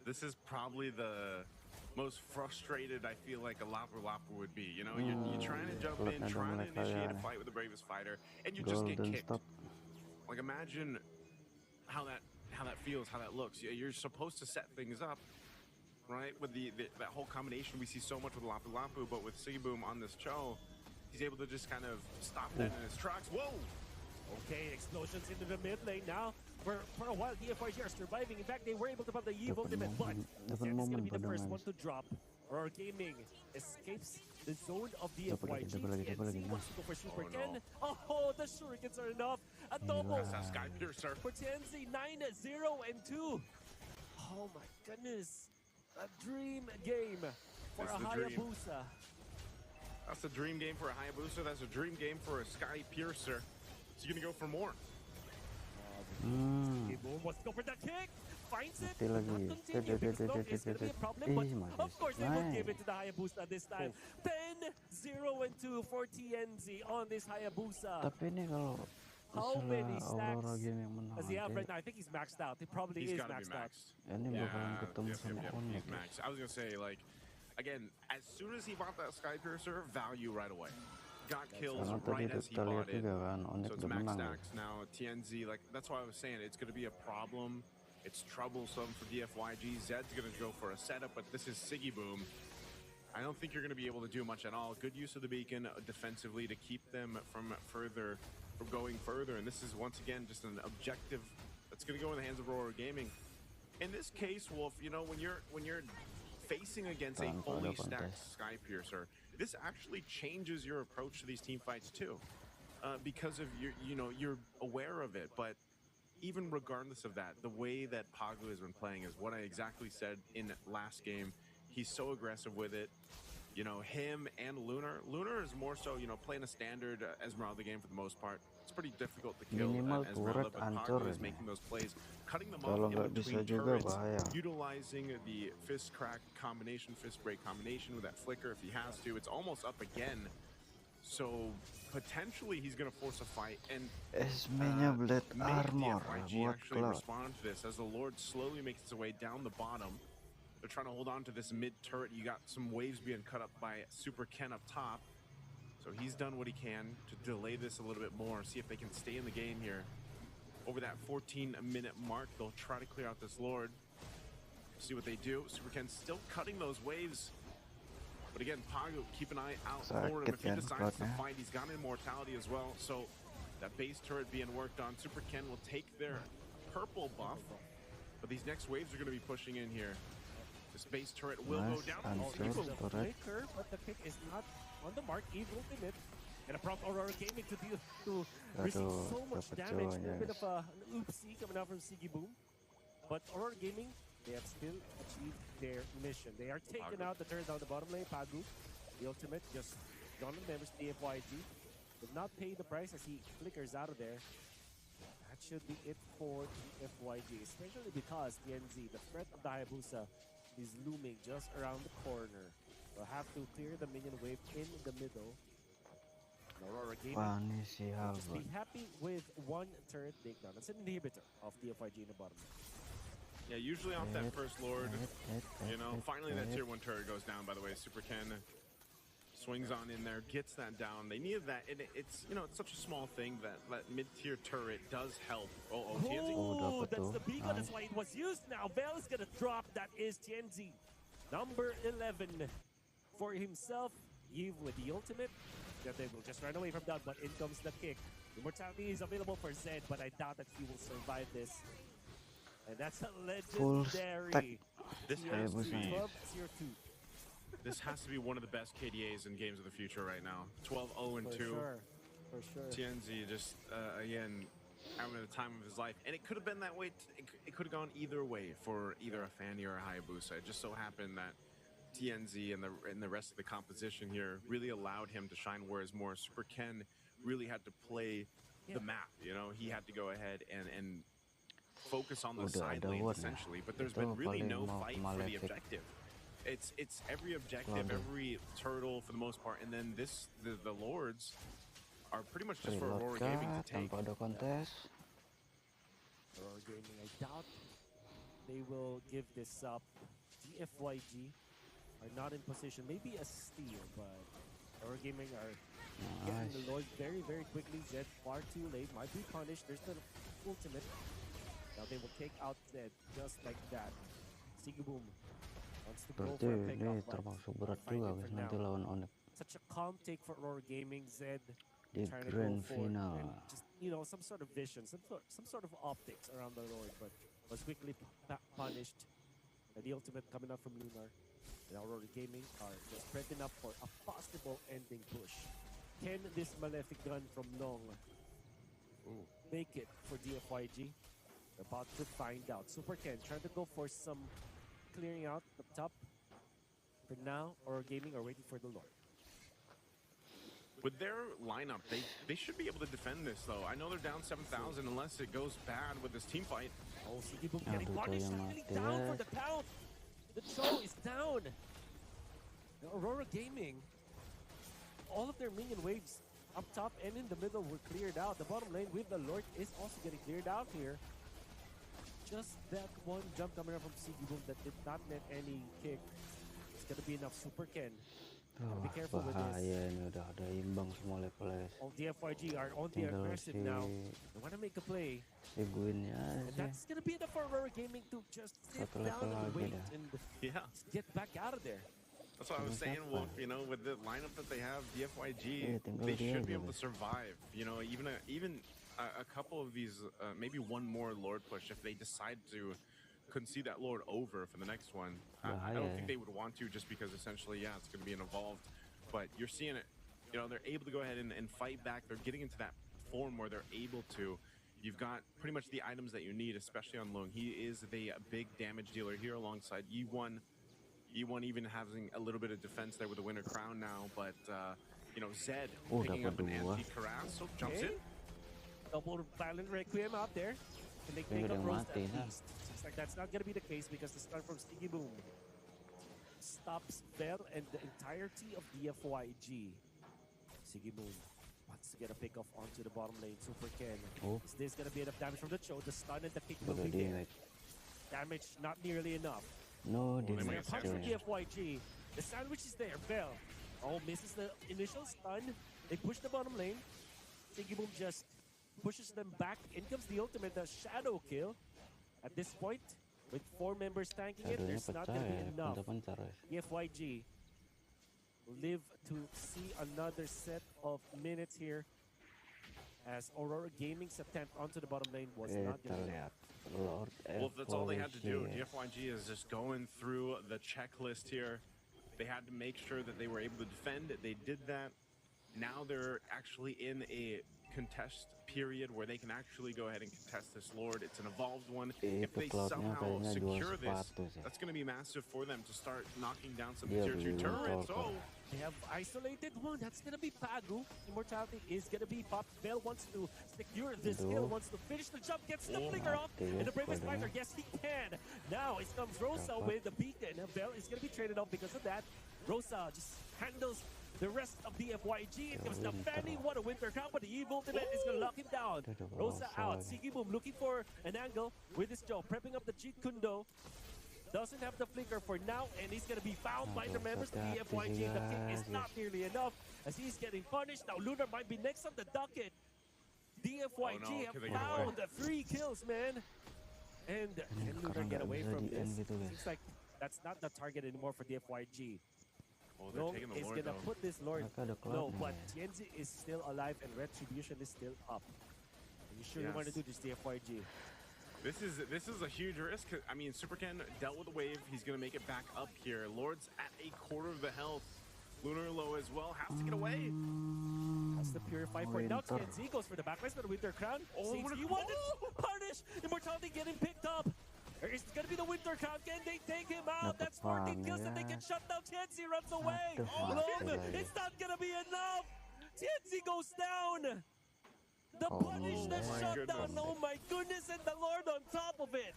[SPEAKER 6] this is probably the most frustrated I feel like a Lapu Lapu would be. You know, you're trying to jump in,
[SPEAKER 2] Kulitnya udah
[SPEAKER 6] trying to
[SPEAKER 2] mulai
[SPEAKER 6] initiate a
[SPEAKER 2] kaya nih.
[SPEAKER 6] fight with the bravest fighter, and you just get
[SPEAKER 2] Golden
[SPEAKER 6] kicked.
[SPEAKER 2] stop.
[SPEAKER 6] Like imagine how that feels, how that looks. You're supposed to set things up, right? With that whole combination we see so much with Lapu Lapu, but with Sigiboom on this Cho, he's able to just kind of stop that in his tracks. Whoa!
[SPEAKER 7] Okay, explosions into the mid lane now. For a while, DFYG are surviving. In fact, they were able to pop the Eve ultimate, but
[SPEAKER 2] dapat
[SPEAKER 7] Zen is going to
[SPEAKER 2] momen
[SPEAKER 7] be the
[SPEAKER 2] pada
[SPEAKER 7] first one
[SPEAKER 2] guys.
[SPEAKER 7] to drop. Aurora Gaming escapes the zone of
[SPEAKER 2] Dapat
[SPEAKER 7] DFYG.
[SPEAKER 2] lagi,
[SPEAKER 7] TNC wants to go for Super
[SPEAKER 6] Oh,
[SPEAKER 7] Ken.
[SPEAKER 6] no.
[SPEAKER 7] Oh, the shurikens are enough. A double
[SPEAKER 6] That's that Sky Piercer.
[SPEAKER 7] for TNC, 9-0-2. Oh my goodness. A dream game for
[SPEAKER 6] It's
[SPEAKER 7] a
[SPEAKER 6] the dream.
[SPEAKER 7] Hayabusa.
[SPEAKER 6] That's a dream game for a Hayabusa. That's a dream game for a Sky Piercer. So you're gonna go for more.
[SPEAKER 7] Boom wants to go for the kick. Finds it.
[SPEAKER 2] Mati lagi.
[SPEAKER 7] Not continue because no, it's going to be a problem. But
[SPEAKER 2] Mampus.
[SPEAKER 7] of course, they will give
[SPEAKER 2] Nice.
[SPEAKER 7] it to the Hayabusa this time. 10-0-2 for TNZ on this Hayabusa.
[SPEAKER 2] Tapi ini kalau
[SPEAKER 7] How many
[SPEAKER 2] misalnya Aurora
[SPEAKER 7] stacks
[SPEAKER 2] game yang menang
[SPEAKER 7] does he have
[SPEAKER 2] nanti,
[SPEAKER 7] right now? I think he's maxed out. He probably
[SPEAKER 6] He's
[SPEAKER 7] is
[SPEAKER 6] gotta be
[SPEAKER 7] maxed out.
[SPEAKER 6] maxed.
[SPEAKER 2] ini bakalan ketemu
[SPEAKER 6] Yep,
[SPEAKER 2] sama Onyx.
[SPEAKER 6] he's maxed. I was gonna say, like, again, as soon as he bought that Sky Piercer, value right away. Got kills
[SPEAKER 2] Karena tadi
[SPEAKER 6] right as he
[SPEAKER 2] kita lihat
[SPEAKER 6] bought it.
[SPEAKER 2] juga kan, Onyx
[SPEAKER 6] So it's
[SPEAKER 2] udah
[SPEAKER 6] max
[SPEAKER 2] menang.
[SPEAKER 6] stacks now. TNZ, like, that's why I was saying it's gonna be a problem. It's troublesome for DFYG. Zed's gonna go for a setup, but this is Siggy Boom. I don't think you're gonna be able to do much at all. Good use of the beacon defensively to keep them from going further. And this is once again just an objective that's gonna go in the hands of Aurora Gaming. In this case, Wolf, you know, when you're facing against a
[SPEAKER 2] Tanpa
[SPEAKER 6] fully
[SPEAKER 2] ada
[SPEAKER 6] stacked
[SPEAKER 2] kontes.
[SPEAKER 6] Sky Piercer, this actually changes your approach to these team fights too, because of you're aware of it. But even regardless of that, the way that Pagu has been playing is what I exactly said in last game. He's so aggressive with it. You know, him and Lunar. Lunar is more so, you know, playing a standard Esmeralda game for the most part. It's pretty difficult to kill
[SPEAKER 2] Minimal
[SPEAKER 6] Esmeralda,
[SPEAKER 2] turret
[SPEAKER 6] but
[SPEAKER 2] hancur
[SPEAKER 6] Pagu is
[SPEAKER 2] ini.
[SPEAKER 6] making those plays, cutting them
[SPEAKER 2] Kalau
[SPEAKER 6] off in
[SPEAKER 2] nggak bisa
[SPEAKER 6] between
[SPEAKER 2] juga
[SPEAKER 6] turrets,
[SPEAKER 2] bahaya.
[SPEAKER 6] utilizing the fist crack combination, fist break combination with that flicker if he has to. It's almost up again. So potentially he's going to force a fight and
[SPEAKER 2] Esme-nya Blade
[SPEAKER 6] make
[SPEAKER 2] Armor
[SPEAKER 6] DFYG
[SPEAKER 2] buat
[SPEAKER 6] actually
[SPEAKER 2] Cloud.
[SPEAKER 6] respond to this as the Lord slowly makes its way down the bottom. They're trying to hold on to this mid turret. You got some waves being cut up by Super Ken up top. So he's done what he can to delay this a little bit more, see if they can stay in the game here. Over that 14-minute mark, they'll try to clear out this Lord. See what they do. Super Ken's still cutting those waves. But again, Pagu, keep an eye out for him. If he
[SPEAKER 2] Sakit kan
[SPEAKER 6] decides to
[SPEAKER 2] Cloudnya.
[SPEAKER 6] fight, he's got immortality as well. So that base turret being worked on, Super Ken will take their purple buff. But these next waves are going to be pushing in here. This base turret will go
[SPEAKER 2] Nice,
[SPEAKER 6] down.
[SPEAKER 2] and
[SPEAKER 6] Oh,
[SPEAKER 2] turret.
[SPEAKER 6] Evil.
[SPEAKER 7] The
[SPEAKER 2] Correct.
[SPEAKER 7] flicker, but the kick is not on the mark. Eve ultimate. And a prompt Aurora Gaming to receive
[SPEAKER 2] Aduh,
[SPEAKER 7] so much
[SPEAKER 2] dapat
[SPEAKER 7] damage.
[SPEAKER 2] cowoknya,
[SPEAKER 7] A bit
[SPEAKER 2] guys.
[SPEAKER 7] of an oopsie coming out from Siggy Boom. But Aurora Gaming, they have still achieved their mission. They are taking
[SPEAKER 6] Pagu.
[SPEAKER 7] out the turret down the bottom lane. Pagu, the ultimate, just gone on members DFYG. Did not pay the price as he flickers out of there. That should be it for DFYG, especially because TNZ, the threat of the Hayabusa, is looming just around the corner. We'll have to clear the minion wave in the middle. Aurora Gaming
[SPEAKER 2] Wah, ini si
[SPEAKER 7] just be
[SPEAKER 2] Halbert.
[SPEAKER 7] happy with one turret takedown. It's an inhibitor of DFYG in the bottom.
[SPEAKER 6] Yeah, usually off that first Lord, you know, finally that
[SPEAKER 2] Hit.
[SPEAKER 6] tier 1 turret goes down, by the way. Super Ken swings on in there, gets that down. They needed that. It's, you know, it's such a small thing that mid-tier turret does help. TNZ.
[SPEAKER 7] Oh,
[SPEAKER 2] dapat
[SPEAKER 7] that's
[SPEAKER 2] tuh.
[SPEAKER 7] the beacon. That's why it was used now. Bell is gonna drop. That is TNZ. Number 11 for himself. Eve with the ultimate. That they will just run away from that, but in comes the kick. Immortality is available for Zed, but I doubt that he will survive this. And that's a
[SPEAKER 2] Full
[SPEAKER 7] legendary.
[SPEAKER 6] This has to
[SPEAKER 2] Hayabusa.
[SPEAKER 6] be
[SPEAKER 7] 12-0-2.
[SPEAKER 6] this has to be one of the best KDAs in games of the future right now. 12-0-2.
[SPEAKER 7] For sure. For sure.
[SPEAKER 6] TNZ just again having the time of his life, and it could have been that way. It could have gone either way for either a Fanny or a Hayabusa. It just so happened that TNZ and the rest of the composition here really allowed him to shine, whereas more Super Ken really had to play the map. You know, he had to go ahead and focus on the
[SPEAKER 2] Udah
[SPEAKER 6] side
[SPEAKER 2] ada
[SPEAKER 6] lanes
[SPEAKER 2] ward, nah.
[SPEAKER 6] essentially, but there's
[SPEAKER 2] Itu
[SPEAKER 6] been really
[SPEAKER 2] paling
[SPEAKER 6] no
[SPEAKER 2] mau
[SPEAKER 6] fight for the
[SPEAKER 2] Malefic.
[SPEAKER 6] objective. It's every objective,
[SPEAKER 2] Waduh.
[SPEAKER 6] every turtle for the most part, and then the lords are pretty much just for
[SPEAKER 2] Reload
[SPEAKER 6] Aurora Gaming
[SPEAKER 2] kah
[SPEAKER 6] to take.
[SPEAKER 2] tanpa ada kontes?
[SPEAKER 7] Aurora Gaming, I doubt they will give this up. DFYG are not in position, maybe a steal, but Aurora Gaming are getting the
[SPEAKER 2] Nice.
[SPEAKER 7] Lord very, very quickly. Zed far too late, might be punished. There's the ultimate. Now they will take out Zed just like that. Sigiboom wants to go
[SPEAKER 2] Berarti
[SPEAKER 7] for a
[SPEAKER 2] ini
[SPEAKER 7] pick-up, but
[SPEAKER 2] termasuk berat
[SPEAKER 7] find
[SPEAKER 2] juga
[SPEAKER 7] it
[SPEAKER 2] guys
[SPEAKER 7] for
[SPEAKER 2] nanti
[SPEAKER 7] now.
[SPEAKER 2] lawan Onyx
[SPEAKER 7] Such a calm take for Aurora Gaming. Zed
[SPEAKER 2] di
[SPEAKER 7] trying to go
[SPEAKER 2] grand
[SPEAKER 7] for and
[SPEAKER 2] final.
[SPEAKER 7] just some sort of vision, some sort of optics around the Lord, but was quickly punished. And the ultimate coming up from Lunar. And Aurora Gaming are just prepping up for a possible ending push. Can this Malefic gun from Long make it for DFYG? We're about to find out. Super Ken trying to go for some clearing out up top. For now, Aurora Gaming are waiting for the Lord.
[SPEAKER 6] With their lineup, they should be able to defend this though. I know they're down 7,000 unless it goes bad with this team fight.
[SPEAKER 7] Oh, Sigiboom getting
[SPEAKER 2] Aduh,
[SPEAKER 7] punished.
[SPEAKER 2] Toya
[SPEAKER 7] Finally
[SPEAKER 2] mati,
[SPEAKER 7] down for
[SPEAKER 2] guys.
[SPEAKER 7] the count. The Cho is down. The Aurora Gaming, all of their minion waves up top and in the middle were cleared out. The bottom lane with the Lord is also getting cleared out here. Just that one jump coming up from Sigiboom that did not net any kick. It's gonna be enough. Super Ken. Be careful with
[SPEAKER 2] Bahaya
[SPEAKER 7] this.
[SPEAKER 2] ini udah ada imbang semua levelnya.
[SPEAKER 7] All DFYG are on the
[SPEAKER 2] Tinggal
[SPEAKER 7] aggressive
[SPEAKER 2] si
[SPEAKER 7] now. They want to make a play.
[SPEAKER 2] Guinnya
[SPEAKER 7] And
[SPEAKER 2] sih.
[SPEAKER 7] that's gonna be enough for Aurora Gaming to just sit
[SPEAKER 2] Satu
[SPEAKER 7] down
[SPEAKER 2] level
[SPEAKER 7] and
[SPEAKER 2] lagi
[SPEAKER 7] wait
[SPEAKER 2] dah.
[SPEAKER 7] and
[SPEAKER 6] Yeah,
[SPEAKER 7] get back out of there.
[SPEAKER 6] that's what I was saying,
[SPEAKER 2] Siapa?
[SPEAKER 6] Wolf. You know, with the lineup that they have, DFYG,
[SPEAKER 2] Iya, tinggal
[SPEAKER 6] they
[SPEAKER 2] dia
[SPEAKER 6] should be
[SPEAKER 2] aja,
[SPEAKER 6] able to
[SPEAKER 2] guys.
[SPEAKER 6] survive. You know, even a couple of these, maybe one more Lord push if they decide to concede that Lord over for the next one. I don't think they would want to, just because essentially, yeah, it's going to be an evolved. But you're seeing it. You know, they're able to go ahead and fight back. They're getting into that form where they're able to. You've got pretty much the items that you need, especially on Long. He is the big damage dealer here alongside E1. E1 even having a little bit of defense there with the Winter Crown now, but you know, Zed picking up an
[SPEAKER 2] dapat dua.
[SPEAKER 6] anti-Karas, so jumps in.
[SPEAKER 7] Double Violent Requiem out there. Can they
[SPEAKER 2] Tinggal
[SPEAKER 7] take up
[SPEAKER 2] dia
[SPEAKER 7] Roast
[SPEAKER 2] mati,
[SPEAKER 7] at
[SPEAKER 2] nah.
[SPEAKER 7] least? Seems like that's not gonna be the case because the stun from Sticky Boom stops Bell and the entirety of the FYG. Sticky Boom wants to get a pick off onto the bottom lane. Super Ken.
[SPEAKER 2] Oh.
[SPEAKER 7] Is this gonna be enough damage from the Cho? The stun and the kick will
[SPEAKER 2] Udah
[SPEAKER 7] be
[SPEAKER 2] di
[SPEAKER 7] there. Damage not nearly enough.
[SPEAKER 2] no
[SPEAKER 6] they
[SPEAKER 2] damage
[SPEAKER 6] might
[SPEAKER 7] Punch from
[SPEAKER 2] still.
[SPEAKER 7] the FYG. The sandwich is there. Bell. Oh, misses the initial stun. They push the bottom lane. Sticky Boom just pushes them back. In comes the ultimate, the shadow kill. At this point, with 4 members tanking it,
[SPEAKER 2] Shadownya
[SPEAKER 7] there's not
[SPEAKER 2] pecah
[SPEAKER 7] going to
[SPEAKER 2] ya,
[SPEAKER 7] be enough.
[SPEAKER 2] pencar guys.
[SPEAKER 7] The FYG live to see another set of minutes here as Aurora Gaming's attempt onto the bottom lane was not
[SPEAKER 2] Kita
[SPEAKER 7] going to
[SPEAKER 2] lihat Lord
[SPEAKER 6] Well, that's all they had to do.
[SPEAKER 2] Evolution.
[SPEAKER 6] DFYG is just going through the checklist here. They had to make sure that they were able to defend. They did that. Now they're actually in a contest period where they can actually go ahead and contest this Lord. It's an evolved one. If
[SPEAKER 2] Itu
[SPEAKER 6] they
[SPEAKER 2] cloudnya
[SPEAKER 6] somehow
[SPEAKER 2] kayaknya jual
[SPEAKER 6] secure this,
[SPEAKER 2] sepatu sih.
[SPEAKER 6] that's going to be massive for them to start knocking down some
[SPEAKER 2] Dia
[SPEAKER 6] tier 2
[SPEAKER 2] beli
[SPEAKER 6] turrets.
[SPEAKER 2] motor.
[SPEAKER 6] Oh,
[SPEAKER 7] They have isolated one. That's going to be Pagu. Immortality is going to be popped. Bell wants to secure this
[SPEAKER 2] Aduh.
[SPEAKER 7] kill, wants to finish the jump, gets the
[SPEAKER 6] Oh,
[SPEAKER 7] flicker off.
[SPEAKER 2] mati
[SPEAKER 7] And the
[SPEAKER 2] guys
[SPEAKER 7] bravest fighter,
[SPEAKER 2] padanya.
[SPEAKER 7] yes, he can. Now it comes Rosa
[SPEAKER 2] Dapat.
[SPEAKER 7] with the beacon. Bell is going to be traded off because of that. Rosa just handles the rest of the FYG. It comes to
[SPEAKER 2] Winter.
[SPEAKER 7] Fanny. What a winter crown, but the evil ultimate is going to lock him down.
[SPEAKER 2] Aduh,
[SPEAKER 7] Rosa
[SPEAKER 2] Rosa
[SPEAKER 7] out.
[SPEAKER 2] lagi.
[SPEAKER 7] Sigi Boom looking for an angle with his jaw, prepping up the Jeet Kundo. Doesn't have the flicker for now, and he's going to be found by the
[SPEAKER 2] Aduh,
[SPEAKER 7] members of the
[SPEAKER 2] hati-hati
[SPEAKER 7] FYG.
[SPEAKER 2] sih,
[SPEAKER 7] The kick is
[SPEAKER 2] guys.
[SPEAKER 7] not nearly enough as he's getting punished. Now Lunar might be next on the docket. DFYG
[SPEAKER 6] Oh, no,
[SPEAKER 7] have
[SPEAKER 6] can they get
[SPEAKER 7] found 3 kills, man. And can Lunar
[SPEAKER 2] karena
[SPEAKER 7] get
[SPEAKER 2] nggak
[SPEAKER 7] away
[SPEAKER 2] bisa
[SPEAKER 7] from
[SPEAKER 2] di-end
[SPEAKER 7] this?
[SPEAKER 2] gitu, guys.
[SPEAKER 7] Seems like that's not the target anymore for DFYG.
[SPEAKER 6] oh they're
[SPEAKER 7] Long
[SPEAKER 6] taking the
[SPEAKER 7] is
[SPEAKER 6] Lord
[SPEAKER 7] gonna
[SPEAKER 6] though.
[SPEAKER 7] put this Lord.
[SPEAKER 2] Mereka ada
[SPEAKER 7] No,
[SPEAKER 2] cloudnya
[SPEAKER 7] but
[SPEAKER 2] ya.
[SPEAKER 7] Tienzi is still alive and Retribution is still up. Are you sure you want to
[SPEAKER 6] Yes.
[SPEAKER 7] do this, DFYG?
[SPEAKER 6] This is a huge risk. I mean, Superken dealt with the wave. He's going to make it back up here. Lord's at a quarter of the health. Lunar low as well. Has to get away.
[SPEAKER 7] That's the Purify for now.
[SPEAKER 2] Winter.
[SPEAKER 7] TNZ goes for the backlash, but with their crown.
[SPEAKER 6] Oh,
[SPEAKER 7] Seems
[SPEAKER 6] what a-
[SPEAKER 7] he wanted punish. Immortality getting picked up. It's gonna be the Winter Crown. Can they take him out? That's 14 kills and they can shut down TNZ. Runs away.
[SPEAKER 2] Aduh,
[SPEAKER 7] Long.
[SPEAKER 2] mati, guys.
[SPEAKER 7] It's not gonna be enough. TNZ goes down. The
[SPEAKER 2] Oh
[SPEAKER 7] punish, the
[SPEAKER 2] my
[SPEAKER 7] shutdown,
[SPEAKER 6] goodness.
[SPEAKER 7] oh my goodness, and the Lord on top of it.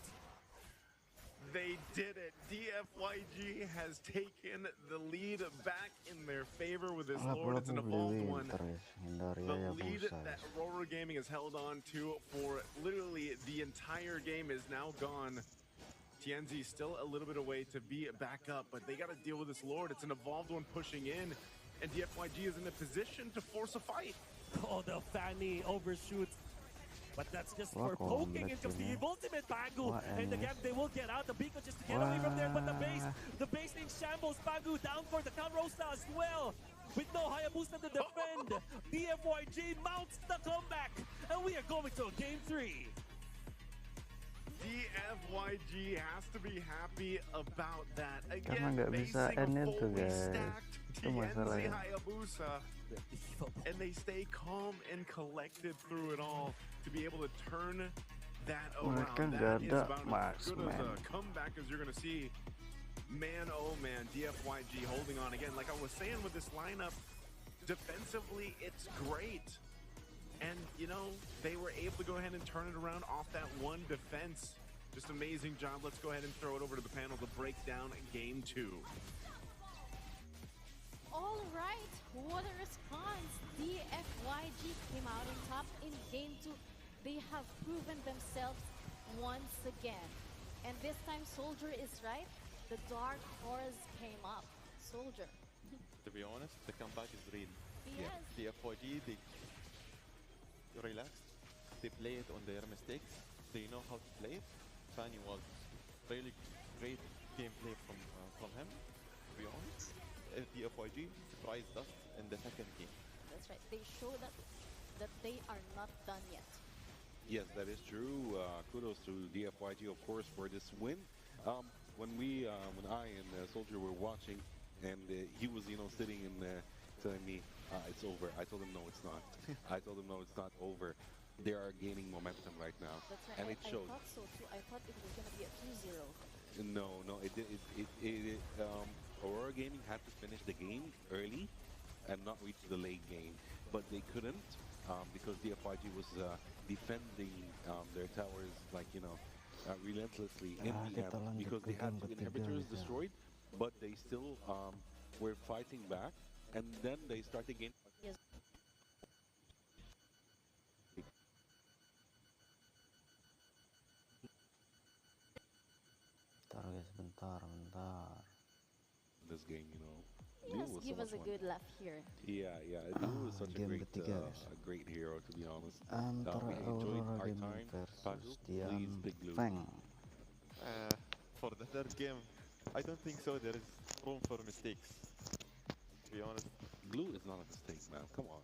[SPEAKER 6] They did it. DFYG has taken the lead back in their favor with this Lord. It's an evolved one.
[SPEAKER 2] Hindari
[SPEAKER 6] The
[SPEAKER 2] ya
[SPEAKER 6] lead
[SPEAKER 2] busa.
[SPEAKER 6] that Aurora Gaming has held on to for literally the entire game is now gone. TNZ still a little bit away to be back up, but they got to deal with this Lord. It's an evolved one pushing in, and DFYG is in a position to force a fight.
[SPEAKER 7] Oh, the Fanny overshoots. But that's just
[SPEAKER 2] Wah,
[SPEAKER 7] for poking
[SPEAKER 2] combat
[SPEAKER 7] into
[SPEAKER 2] ini.
[SPEAKER 7] the ultimate Pagu.
[SPEAKER 2] Wah,
[SPEAKER 7] And again,
[SPEAKER 2] Enes.
[SPEAKER 7] they will get out. The Beacon just to get away from there. But
[SPEAKER 2] Wah.
[SPEAKER 7] the base in shambles. Pagu down for the Calrosa as well. With no Hayabusa to defend. DFYG mounts the comeback. And we are going to game 3.
[SPEAKER 6] DFYG has to be happy about that.
[SPEAKER 2] Karena
[SPEAKER 6] Again,
[SPEAKER 2] nggak bisa
[SPEAKER 6] facing a
[SPEAKER 2] end itu,
[SPEAKER 6] fully
[SPEAKER 2] guys.
[SPEAKER 6] stacked
[SPEAKER 2] Itu
[SPEAKER 6] TNZ
[SPEAKER 2] masalahnya.
[SPEAKER 6] Hayabusa. And they stay calm and collected through it all to be able to turn that around.
[SPEAKER 2] Mereka
[SPEAKER 6] That
[SPEAKER 2] nggak
[SPEAKER 6] is
[SPEAKER 2] ada
[SPEAKER 6] about as good as a
[SPEAKER 2] marksman.
[SPEAKER 6] comeback as you're going to see. Man, oh man, DFYG holding on again. Like I was saying with this lineup, defensively, it's great. And, you know, they were able to go ahead and turn it around off that one defense. Just amazing job. Let's go ahead and throw it over to the panel to break down game 2.
[SPEAKER 5] All right, what a response. DFYG came out on top in game 2. They have proven themselves once again. And this time Soldier is right. The Dark Horse came up. Soldier.
[SPEAKER 3] To be honest, the comeback is real.
[SPEAKER 5] Yes.
[SPEAKER 3] DFYG, they relaxed. They play it on their mistakes. They know how to play it. Fanny was really great gameplay from him, to be honest. DFYG surprised us in the second game.
[SPEAKER 5] That's right. They show that they are not done yet.
[SPEAKER 1] Yes, that is true. Kudos to DFYG, of course, for this win. When I and Soldier were watching, and he was, sitting and telling me, it's over. I told him, no, it's not. I told him, no, it's not over. They are gaining momentum right now,
[SPEAKER 5] That's right.
[SPEAKER 1] and it shows.
[SPEAKER 5] I thought so too. I thought it was going to be a 2-0.
[SPEAKER 1] No, Aurora Gaming had to finish the game early and not reach the late game, but they couldn't because DFYG was defending their towers relentlessly in the
[SPEAKER 2] kita
[SPEAKER 1] end
[SPEAKER 2] lanjut
[SPEAKER 1] because
[SPEAKER 2] ke
[SPEAKER 1] they had
[SPEAKER 2] game
[SPEAKER 1] two
[SPEAKER 2] ketiga
[SPEAKER 1] inhibitors
[SPEAKER 2] aja.
[SPEAKER 1] destroyed, but they still were fighting back, and then they started gaining.
[SPEAKER 5] Yes.
[SPEAKER 2] Bentar guys, bentar.
[SPEAKER 1] This game,
[SPEAKER 5] Yes,
[SPEAKER 1] Lou was
[SPEAKER 5] give
[SPEAKER 1] so
[SPEAKER 5] us
[SPEAKER 1] much
[SPEAKER 5] a
[SPEAKER 1] fun.
[SPEAKER 5] good laugh here.
[SPEAKER 1] Yeah, Lou was such a
[SPEAKER 2] game
[SPEAKER 1] great,
[SPEAKER 2] ketiga, guys.
[SPEAKER 1] great hero, to be honest.
[SPEAKER 2] Antara
[SPEAKER 1] we enjoyed
[SPEAKER 2] Aurora
[SPEAKER 1] our
[SPEAKER 2] Gaming
[SPEAKER 1] time.
[SPEAKER 2] versus
[SPEAKER 1] Pagu, please, Big Lou.
[SPEAKER 2] Dianfeng.
[SPEAKER 3] For the third game, I don't think so. There is room for mistakes, to be honest.
[SPEAKER 1] Glue is not a mistake, man. Come on.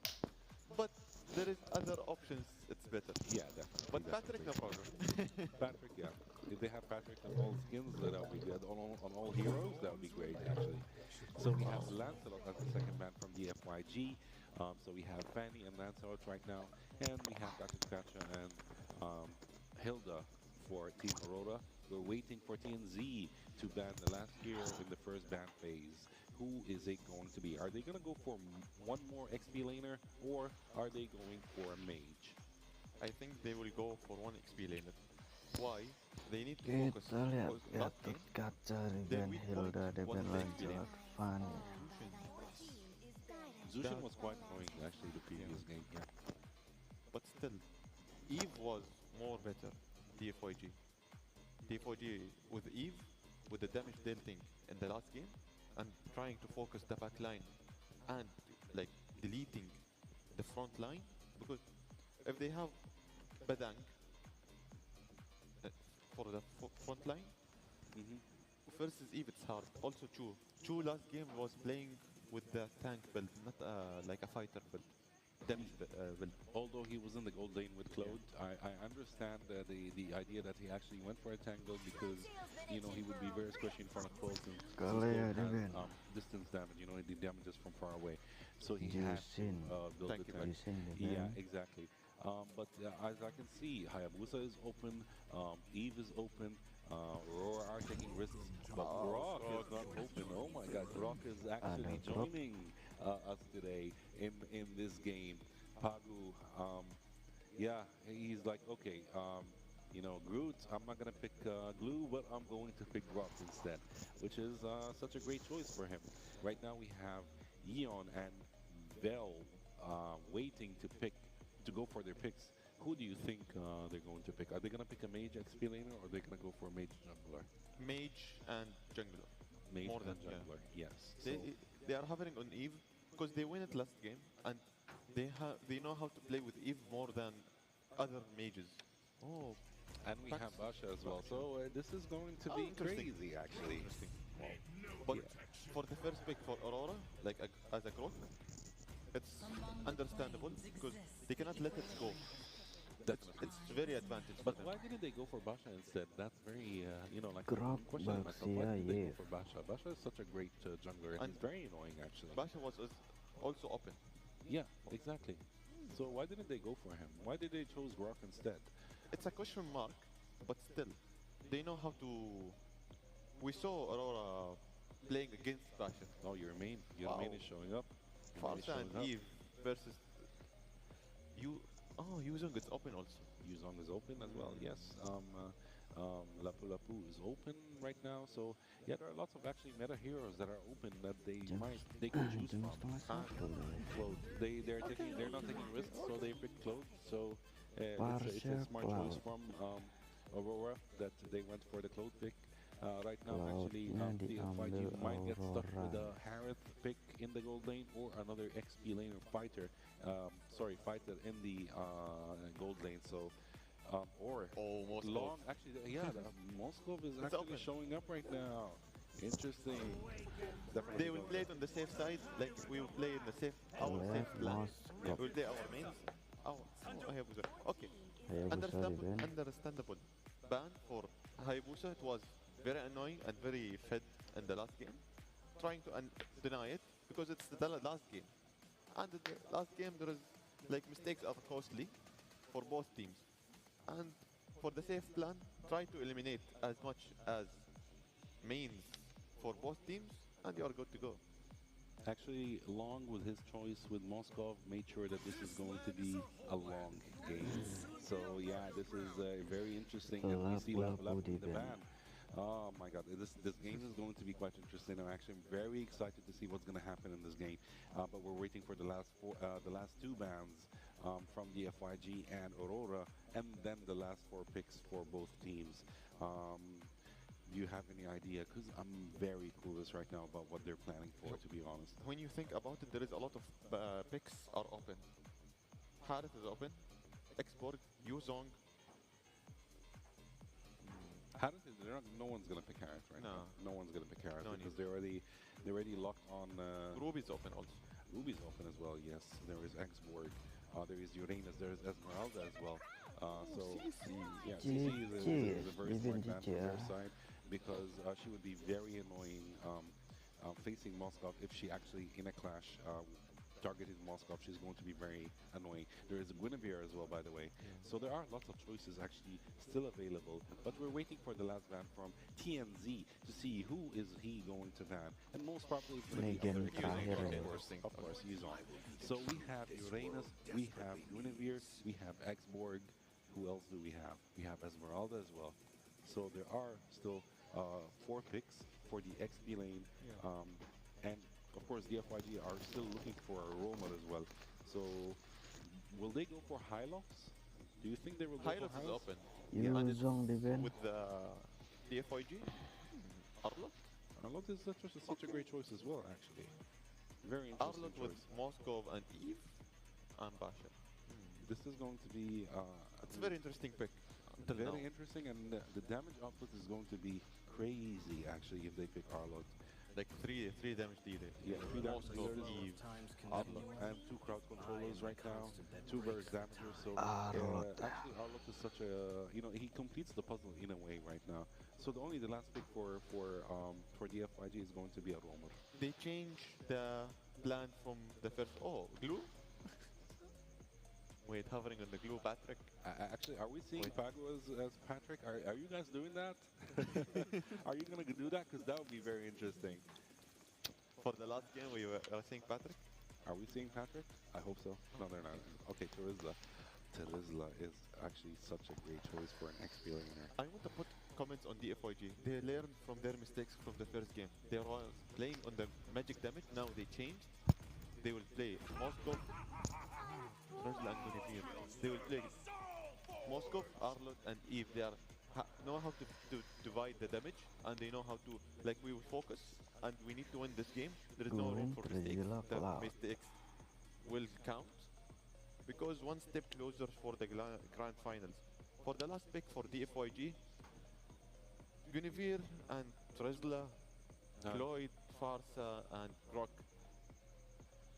[SPEAKER 3] But there is other options. It's better.
[SPEAKER 1] Yeah, definitely.
[SPEAKER 3] But Patrick, no problem.
[SPEAKER 1] Patrick, yeah. If they have Patrick on all skins, that would be good. On all heroes, that would be great, actually. So we have Lancelot as the second man from the FYG. So we have Fanny and Lancelot right now. And we have Dr. Kacha and Hilda for Team Aurora. We're waiting for TNZ to ban the last hero in the first ban phase. Who is it going to be? Are they going to go for one more XP laner, or are they going for a mage?
[SPEAKER 3] I think they will go for one XP laner. Why? They need to focus.
[SPEAKER 2] Kita lihat
[SPEAKER 3] Because last
[SPEAKER 2] Gatot
[SPEAKER 3] game,
[SPEAKER 2] Kaca di
[SPEAKER 3] their
[SPEAKER 2] ban
[SPEAKER 3] weak
[SPEAKER 2] Hilda,
[SPEAKER 3] point
[SPEAKER 2] di
[SPEAKER 3] was
[SPEAKER 2] ban
[SPEAKER 3] the
[SPEAKER 2] Lancelot,
[SPEAKER 3] experience.
[SPEAKER 2] Fanny.
[SPEAKER 1] Zushin was quite annoying, actually, the previous game. Yeah.
[SPEAKER 3] But still, Eve was more better. DFYG. DFYG with Eve, with the damage dealing in the last game, and trying to focus the back line and like deleting the front line, because if they have Badang for the front line versus Eve, it's hard. Also Chu last game was playing with the tank build, not like a fighter build. Damage build.
[SPEAKER 1] Although he was in the gold lane with Claude, I understand the idea that he actually went for a tank build because, he would be very squishy in front of Claude since
[SPEAKER 2] Kalau
[SPEAKER 1] Claude
[SPEAKER 2] ya,
[SPEAKER 1] has,
[SPEAKER 2] Devin.
[SPEAKER 1] distance damage, he damages from far away. So he had to
[SPEAKER 2] Jusin.
[SPEAKER 1] build
[SPEAKER 3] Thank
[SPEAKER 1] the
[SPEAKER 3] you,
[SPEAKER 1] tank.
[SPEAKER 2] Jusin,
[SPEAKER 1] Yeah,
[SPEAKER 2] Devin.
[SPEAKER 1] exactly. But as I can see, Hayabusa is open, Eve is open, Aurora are taking risks, but Grok is not open. Oh my god, Grok is actually
[SPEAKER 2] Ada Grok.
[SPEAKER 1] joining us today in this game. Pagu, Yeah, he's like, okay, Groot, I'm not gonna pick Glue, but I'm going to pick Rock instead, which is such a great choice for him. Right now we have Eon and Vel waiting to go for their picks. Who do you think they're going to pick? Are they gonna pick a mage XP laner, or are they gonna go for a mage jungler?
[SPEAKER 3] Mage and jungler.
[SPEAKER 1] Mage
[SPEAKER 3] More
[SPEAKER 1] and
[SPEAKER 3] than yeah.
[SPEAKER 1] jungler, yes.
[SPEAKER 3] They
[SPEAKER 1] So
[SPEAKER 3] they are hovering on Eve because they win it last game and they know how to play with Eve more than other mages. Oh,
[SPEAKER 1] and we have Basha as well. So this is going to
[SPEAKER 3] Oh,
[SPEAKER 1] be
[SPEAKER 3] interesting.
[SPEAKER 1] crazy, actually.
[SPEAKER 3] interesting. But for the first pick for Aurora, like as a growth, it's understandable because they cannot let it go.
[SPEAKER 1] That's
[SPEAKER 3] It's very advantage.
[SPEAKER 1] But
[SPEAKER 3] for them.
[SPEAKER 1] why didn't they go for Basha instead? That's very, like
[SPEAKER 2] Grok
[SPEAKER 1] I'm questioning myself. Why
[SPEAKER 2] Baxia,
[SPEAKER 1] didn't they
[SPEAKER 2] yeah.
[SPEAKER 1] go for Basha? Basha is such a great jungler, and
[SPEAKER 3] And
[SPEAKER 1] he's very annoying, actually.
[SPEAKER 3] Basha was also open.
[SPEAKER 1] Yeah, exactly. So why didn't they go for him? Why did they choose Grok instead?
[SPEAKER 3] It's a question mark, but still, they know how to. We saw Aurora playing against Basha.
[SPEAKER 1] Oh, your main. Your
[SPEAKER 3] Wow.
[SPEAKER 1] main is showing up. Your main is
[SPEAKER 3] Farsa and
[SPEAKER 1] showing up.
[SPEAKER 3] Eve versus you. Oh, Yuzong is open also.
[SPEAKER 1] Yuzong is open as well, yes. Lapu Lapu is open right now. So, yeah, there are lots of actually meta heroes that are open that they could choose
[SPEAKER 2] Jam
[SPEAKER 1] from.
[SPEAKER 2] setengah satu loh.
[SPEAKER 1] Well, they're not taking risks, so they pick clothes. So it's a
[SPEAKER 2] Parship
[SPEAKER 1] smart choice
[SPEAKER 2] Cloud.
[SPEAKER 1] from Aurora that they went for the cloth pick. Right now, actually,
[SPEAKER 2] Cloudnya
[SPEAKER 1] the FIG
[SPEAKER 2] diambil
[SPEAKER 1] might get stuck with
[SPEAKER 2] Aurora.
[SPEAKER 1] a Harith pick in the gold lane or another XP laner fighter. Fighter in the gold lane. So, or
[SPEAKER 3] Oh, most
[SPEAKER 1] long. Actually, yeah, the Moskov is
[SPEAKER 3] It's
[SPEAKER 1] actually
[SPEAKER 3] open.
[SPEAKER 1] showing up right now. Interesting. Definitely
[SPEAKER 3] They will
[SPEAKER 1] going
[SPEAKER 3] play it
[SPEAKER 1] there.
[SPEAKER 3] on the safe side, like we will play in the safe our
[SPEAKER 2] Left
[SPEAKER 3] safe plan.
[SPEAKER 2] mouse
[SPEAKER 3] Yeah,
[SPEAKER 2] up.
[SPEAKER 3] we'll play our mains. Hayabusa. Okay,
[SPEAKER 2] Hayabusa di ban.
[SPEAKER 3] understandable. Ban for Hayabusa. It was very annoying and very fed in the last game. Trying to deny it because it's the last game, and in the last game there is like mistakes are costly for both teams. And for the safe plan, try to eliminate as much as mains for both teams, and you are good to go.
[SPEAKER 1] Actually, Long with his choice with Moskov made sure that this is going to be a long game. So yeah, this is very interesting. And we see
[SPEAKER 2] Lapu-lapu
[SPEAKER 1] Lapu in the
[SPEAKER 2] di ban.
[SPEAKER 1] ban. Oh my God, this game is going to be quite interesting. I'm actually very excited to see what's going to happen in this game. But we're waiting for the last two bans from the FYG and Aurora, and then the last four picks for both teams. Do you have any idea? Because I'm very clueless right now about what they're planning for, to be honest.
[SPEAKER 3] When you think about it, there is a lot of picks are open. Harith is open. Exborg, Yuzong.
[SPEAKER 1] Harith, no one's gonna pick Harith, right?
[SPEAKER 3] No.
[SPEAKER 1] No one's gonna pick Harith
[SPEAKER 3] No
[SPEAKER 1] because
[SPEAKER 3] need.
[SPEAKER 1] they're already locked on.
[SPEAKER 3] Ruby's open also.
[SPEAKER 1] Ruby's open as well. Yes, there is Exborg. There is Uranus. There is Esmeralda as well. Yeah, CC is a very smart man from their side because she would be very annoying facing Moskov if she actually in a clash targeted Moskov. She's going to be very annoying. There is Guinevere as well, by the way. So there are lots of choices actually still available, but we're waiting for the last ban from TNZ to see who is he going to ban, and most probably it's going to be
[SPEAKER 2] Legend
[SPEAKER 1] other
[SPEAKER 2] terakhir
[SPEAKER 1] Yuzong,
[SPEAKER 2] ya.
[SPEAKER 1] of course, Yuzong. So we have Uranus, we have Guinevere, we have Exborg. Who else do we have? We have Esmeralda as well. So there are still 4 picks for the XP lane, and of course, the FYG are still looking for a Roma as well. So, will they go for Hylox? Do you think they will go
[SPEAKER 3] Hylos
[SPEAKER 1] for
[SPEAKER 3] is
[SPEAKER 1] Hylox?
[SPEAKER 3] open.
[SPEAKER 2] Yuzong di ban.
[SPEAKER 3] With the FIG. Arlot?
[SPEAKER 1] Arlot is such a great choice as well, actually. Very interesting
[SPEAKER 3] Arlot with
[SPEAKER 1] choice.
[SPEAKER 3] Moskov and Eve and Basha.
[SPEAKER 1] This is going to be
[SPEAKER 3] It's a very interesting pick. Until
[SPEAKER 1] very
[SPEAKER 3] now.
[SPEAKER 1] interesting, and the damage output is going to be crazy, actually, if they pick Arlot.
[SPEAKER 3] Like three damage dealer.
[SPEAKER 1] Yeah, 3 damage
[SPEAKER 3] Moskov,
[SPEAKER 1] dealers.
[SPEAKER 3] Eve,
[SPEAKER 1] Arlot and 2 crowd controllers right now, 2 burst damagers. So
[SPEAKER 2] Arlot.
[SPEAKER 1] actually, Arlot is such a he completes the puzzle in a way right now. So the last pick for the FYG is going to be a Romer.
[SPEAKER 3] They changed the plan from the first. Oh, glue. Wait, hovering on the glue, Patrick.
[SPEAKER 1] Actually, are we seeing
[SPEAKER 3] Wait.
[SPEAKER 1] Pago as Patrick? Are you guys doing that? Are you gonna do that? Because that would be very interesting.
[SPEAKER 3] For the last game, we were saying Patrick.
[SPEAKER 1] Are we seeing Patrick? I hope so. No, they're not. Okay, Charizla. Terizla is actually such a great choice for an ex-billionaire.
[SPEAKER 3] I want to put comments on DFYG. They learned from their mistakes from the first game. They were playing on the magic damage. Now they changed. They will play Moscow, Terizla, and Guinevere. They will play Moscow, Arlot, and Eve. They are know how to divide the damage, and they know how to, like, we will focus, and we need to win this game. There is no room for mistakes. The mistakes will count, because one step closer for the grand finals. For the last pick for DFYG, Guinevere and Terizla, Cloyd, Farsa, and Grok.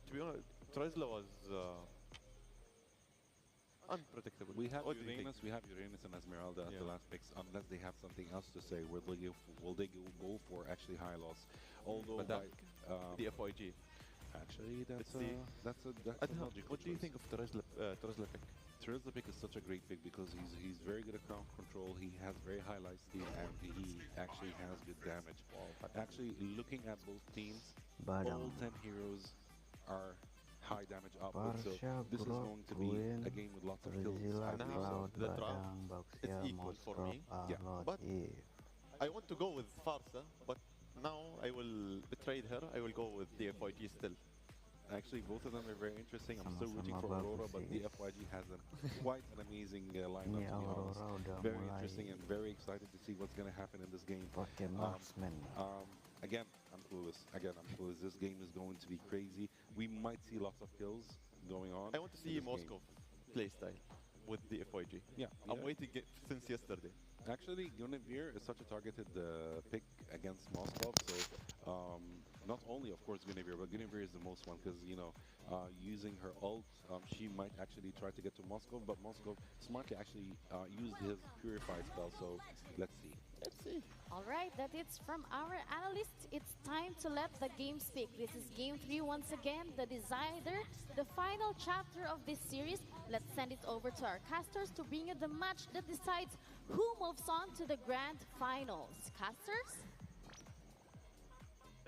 [SPEAKER 3] To be honest, Terizla was unpredictable.
[SPEAKER 1] We have Uranus and Esmeralda at the last picks, unless they have something else to say. Will they go for actually high loss? Although
[SPEAKER 3] DFYG.
[SPEAKER 1] Actually, that's a logical
[SPEAKER 3] What do you think of Terizla pick?
[SPEAKER 1] Terizla pick is such a great pick because he's very good at crowd control. He has very high life steal, and he actually has good damage. Actually, looking at both teams, all 10 heroes are high damage output, so this is going to be a game with lots of kills.
[SPEAKER 3] Now the draft is equal for me. Yeah, but I want to go with Farsa, but now I will betray her. I will go with DFYG still.
[SPEAKER 1] Actually, both of them are very interesting. I'm still rooting for Aurora, but DFYG has quite an amazing lineup, to be honest. Very interesting and very excited to see what's going to happen in this game. Again, I'm clueless. This game is going to be crazy. We might see lots of kills going on.
[SPEAKER 3] I want to see Moscow playstyle with DFYG.
[SPEAKER 1] Yeah,
[SPEAKER 3] I'm waiting since yesterday.
[SPEAKER 1] Actually, Guinevere is such a targeted pick against Moscow, so not only, of course, Guinevere, but Guinevere is the most one because, you know, using her ult, she might actually try to get to Moscow, but Moscow smartly actually used his Purify spell, so let's see.
[SPEAKER 5] All right, that is from our analysts. It's time to let the game speak. This is Game 3 once again, the decider, the final chapter of this series. Let's send it over to our casters to bring you the match that decides who moves on to the grand finals. Casters?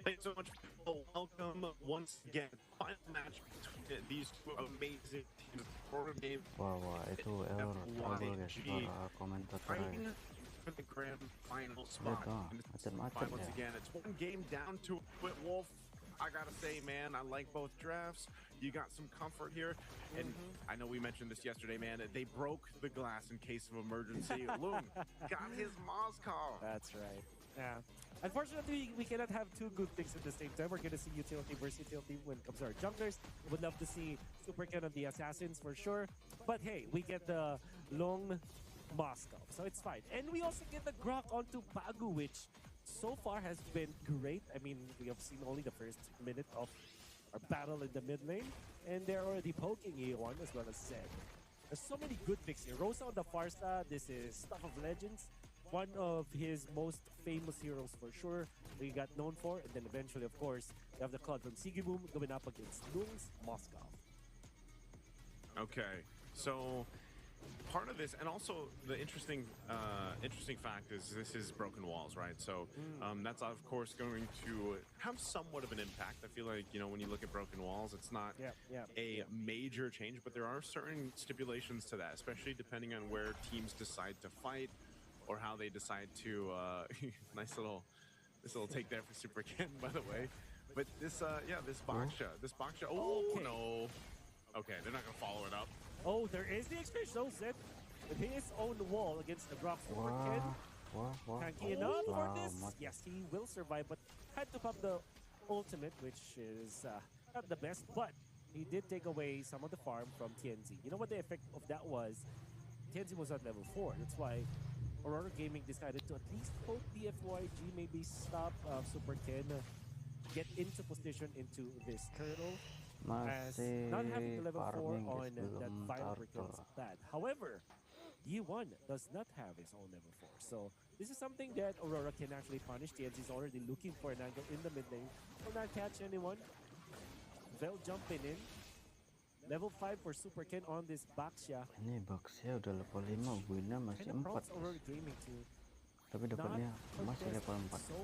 [SPEAKER 6] Thanks so much. Welcome once again. Final match between these two amazing teams. Aurora game.
[SPEAKER 2] Itu error guys, para komentator.
[SPEAKER 6] For the grand final spot. Once again, it's one game down to it. Wolf, I gotta say, man, I like both drafts. You got some comfort here, and I know we mentioned this yesterday, man. They broke the glass in case of emergency. Loom got his Moscow.
[SPEAKER 7] That's right. Yeah. Unfortunately, we cannot have two good things at the same time. We're gonna see utility versus utility when it comes to our junglers. Would love to see Super Ken of the Assassins for sure. But hey, we get the long Moscow, so it's fine. And we also get the Grok onto Bagu, which so far has been great. I mean, we have seen only the first minute of our battle in the mid lane, and they're already poking E1 as well as Zed. There's so many good picks here. Rosa on the Farsa, this is Stuff of Legends. One of his most famous heroes for sure, that he got known for. And then eventually, of course, you have the Cloud from Sigiboom going up against Lung's Moscow.
[SPEAKER 6] Okay, so part of this, and also the interesting fact is this is broken walls, right? So that's of course going to have somewhat of an impact. I feel like, you know, when you look at broken walls, it's not a major change, but there are certain stipulations to that, especially depending on where teams decide to fight or how they decide to. Nice little take there for Super Ken, by the way. But this Baksha. Oh no. Okay, they're not gonna follow it up.
[SPEAKER 7] Oh, there is the exchange. So Zed with his own wall against the Grok Super Ken. Tanky enough for this. Yes, he will survive, but had to pop the ultimate, which is not the best, but he did take away some of the farm from TNZ. You know what the effect of that was? TNZ was at level 4. That's why Aurora Gaming decided to at least hope the FYG maybe stop Super Ken, get into position into this turtle. As not having the level 4 on that violent becomes bad. However, Yi1 does not have his own level 4. So this is something that Aurora can actually punish. TNZ is already looking for an angle in the mid lane. Will not catch anyone. Vel jumping in. Level 5 for Super Ken on this Baksha.
[SPEAKER 2] Ini Baksha udah level 5, Buina masih 4.
[SPEAKER 7] Aurora Gaming to
[SPEAKER 2] tapi dapatnya masih level 4.
[SPEAKER 7] So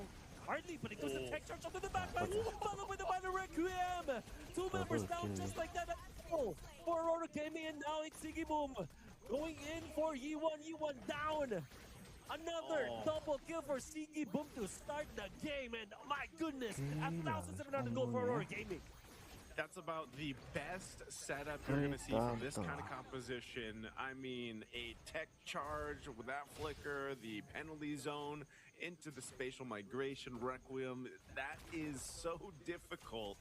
[SPEAKER 7] hardly, but it goes to tech charge onto the back line. Followed by the Minor Requiem. 2 members down just like that. Oh, for Aurora Gaming, and now it's Sigiboom going in for Yi1. Yi1 down. Another double kill for Sigi Boom to start the game. And my goodness, 1,700 gold for Aurora Gaming.
[SPEAKER 6] That's about the best setup you're going to see from this kind of composition. I mean, a tech charge with that flicker, the penalty zone, into the spatial migration requiem. That is so difficult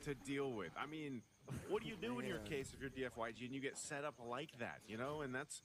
[SPEAKER 6] to deal with. I mean, what do you do in your case if you're DFYG and you get set up like that, you know? And that's,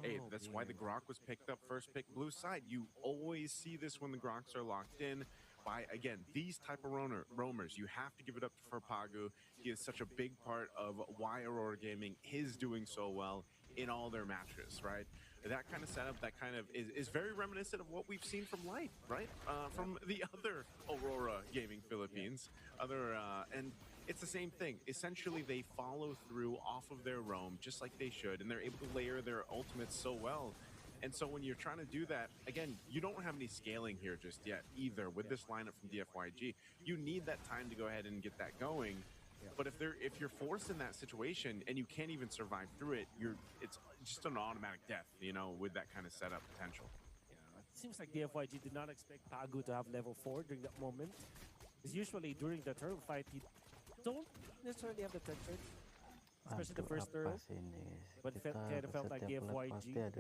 [SPEAKER 6] hey, that's why the Grok was picked up first pick blue side. You always see this when the Groks are locked in. By, again, these type of roamers, you have to give it up for Pagu. He is such a big part of why Aurora Gaming is doing so well in all their matches, right? That kind of setup, that kind of is very reminiscent of what we've seen from Light, right? From the other Aurora Gaming Philippines. And it's the same thing. Essentially, they follow through off of their roam just like they should, and they're able to layer their ultimates so well. And so when you're trying to do that, again, you don't have any scaling here just yet either with this lineup from DFYG. You need that time to go ahead and get that going. But if you're forced in that situation and you can't even survive through it, it's just an automatic death, you know, with that kind of setup potential.
[SPEAKER 7] Yeah, it seems like DFYG did not expect Pagu to have level 4 during that moment. Because usually during the turtle fight, you don't necessarily have the tech charge. Especially the first turtle. But it kind of felt like DFYG hedged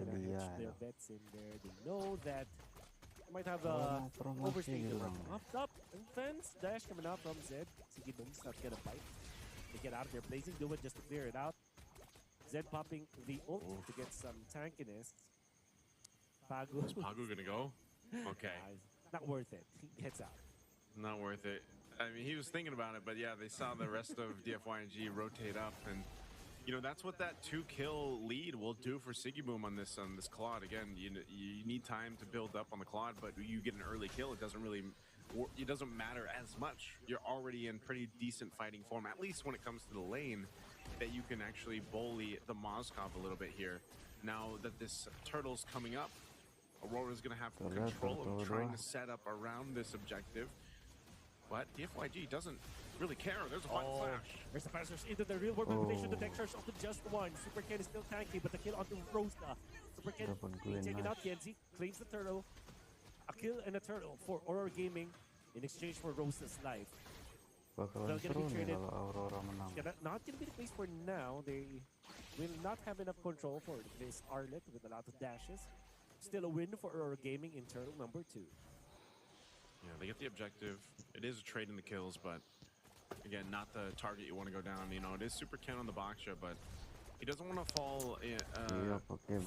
[SPEAKER 7] their bets in there. They know that they might have overstayed the up and fence dash coming out from Zed. Sigi Boom's not gonna bite. They get out of there, blazing do it just to clear it out. Zed popping the ult to get some tankiness. Pagu.
[SPEAKER 6] Is Pagu gonna go? Okay.
[SPEAKER 7] Not worth it. He gets out.
[SPEAKER 6] Not worth it. I mean, he was thinking about it, but yeah, they saw the rest of DFYG rotate up, and you know that's what that 2-kill lead will do for Sigiboom on this Claude. Again, you need time to build up on the Claude, but you get an early kill, it doesn't matter as much. You're already in pretty decent fighting form, at least when it comes to the lane, that you can actually bully the Moskov a little bit here. Now that this turtle's coming up, Aurora's gonna have control of trying to set up around this objective. But DFYG doesn't really care. There's a final flash.
[SPEAKER 7] There's the passers into the real world reputation. The tech charge onto just one. Super Ken is still tanky, but the kill onto Rosta. Super Ken taking out Kenzie, claims the turtle. A kill and a turtle for Aurora Gaming in exchange for Rosta's life. They're going to be traded. Not going to be the case for now. They will not have enough control for this Arlet with a lot of dashes. Still a win for Aurora Gaming in turtle number 2.
[SPEAKER 6] Yeah, they get the objective. It is a trade in the kills, but again, not the target you want to go down. You know, it is Super Ken on the Baksha, but he doesn't want to fall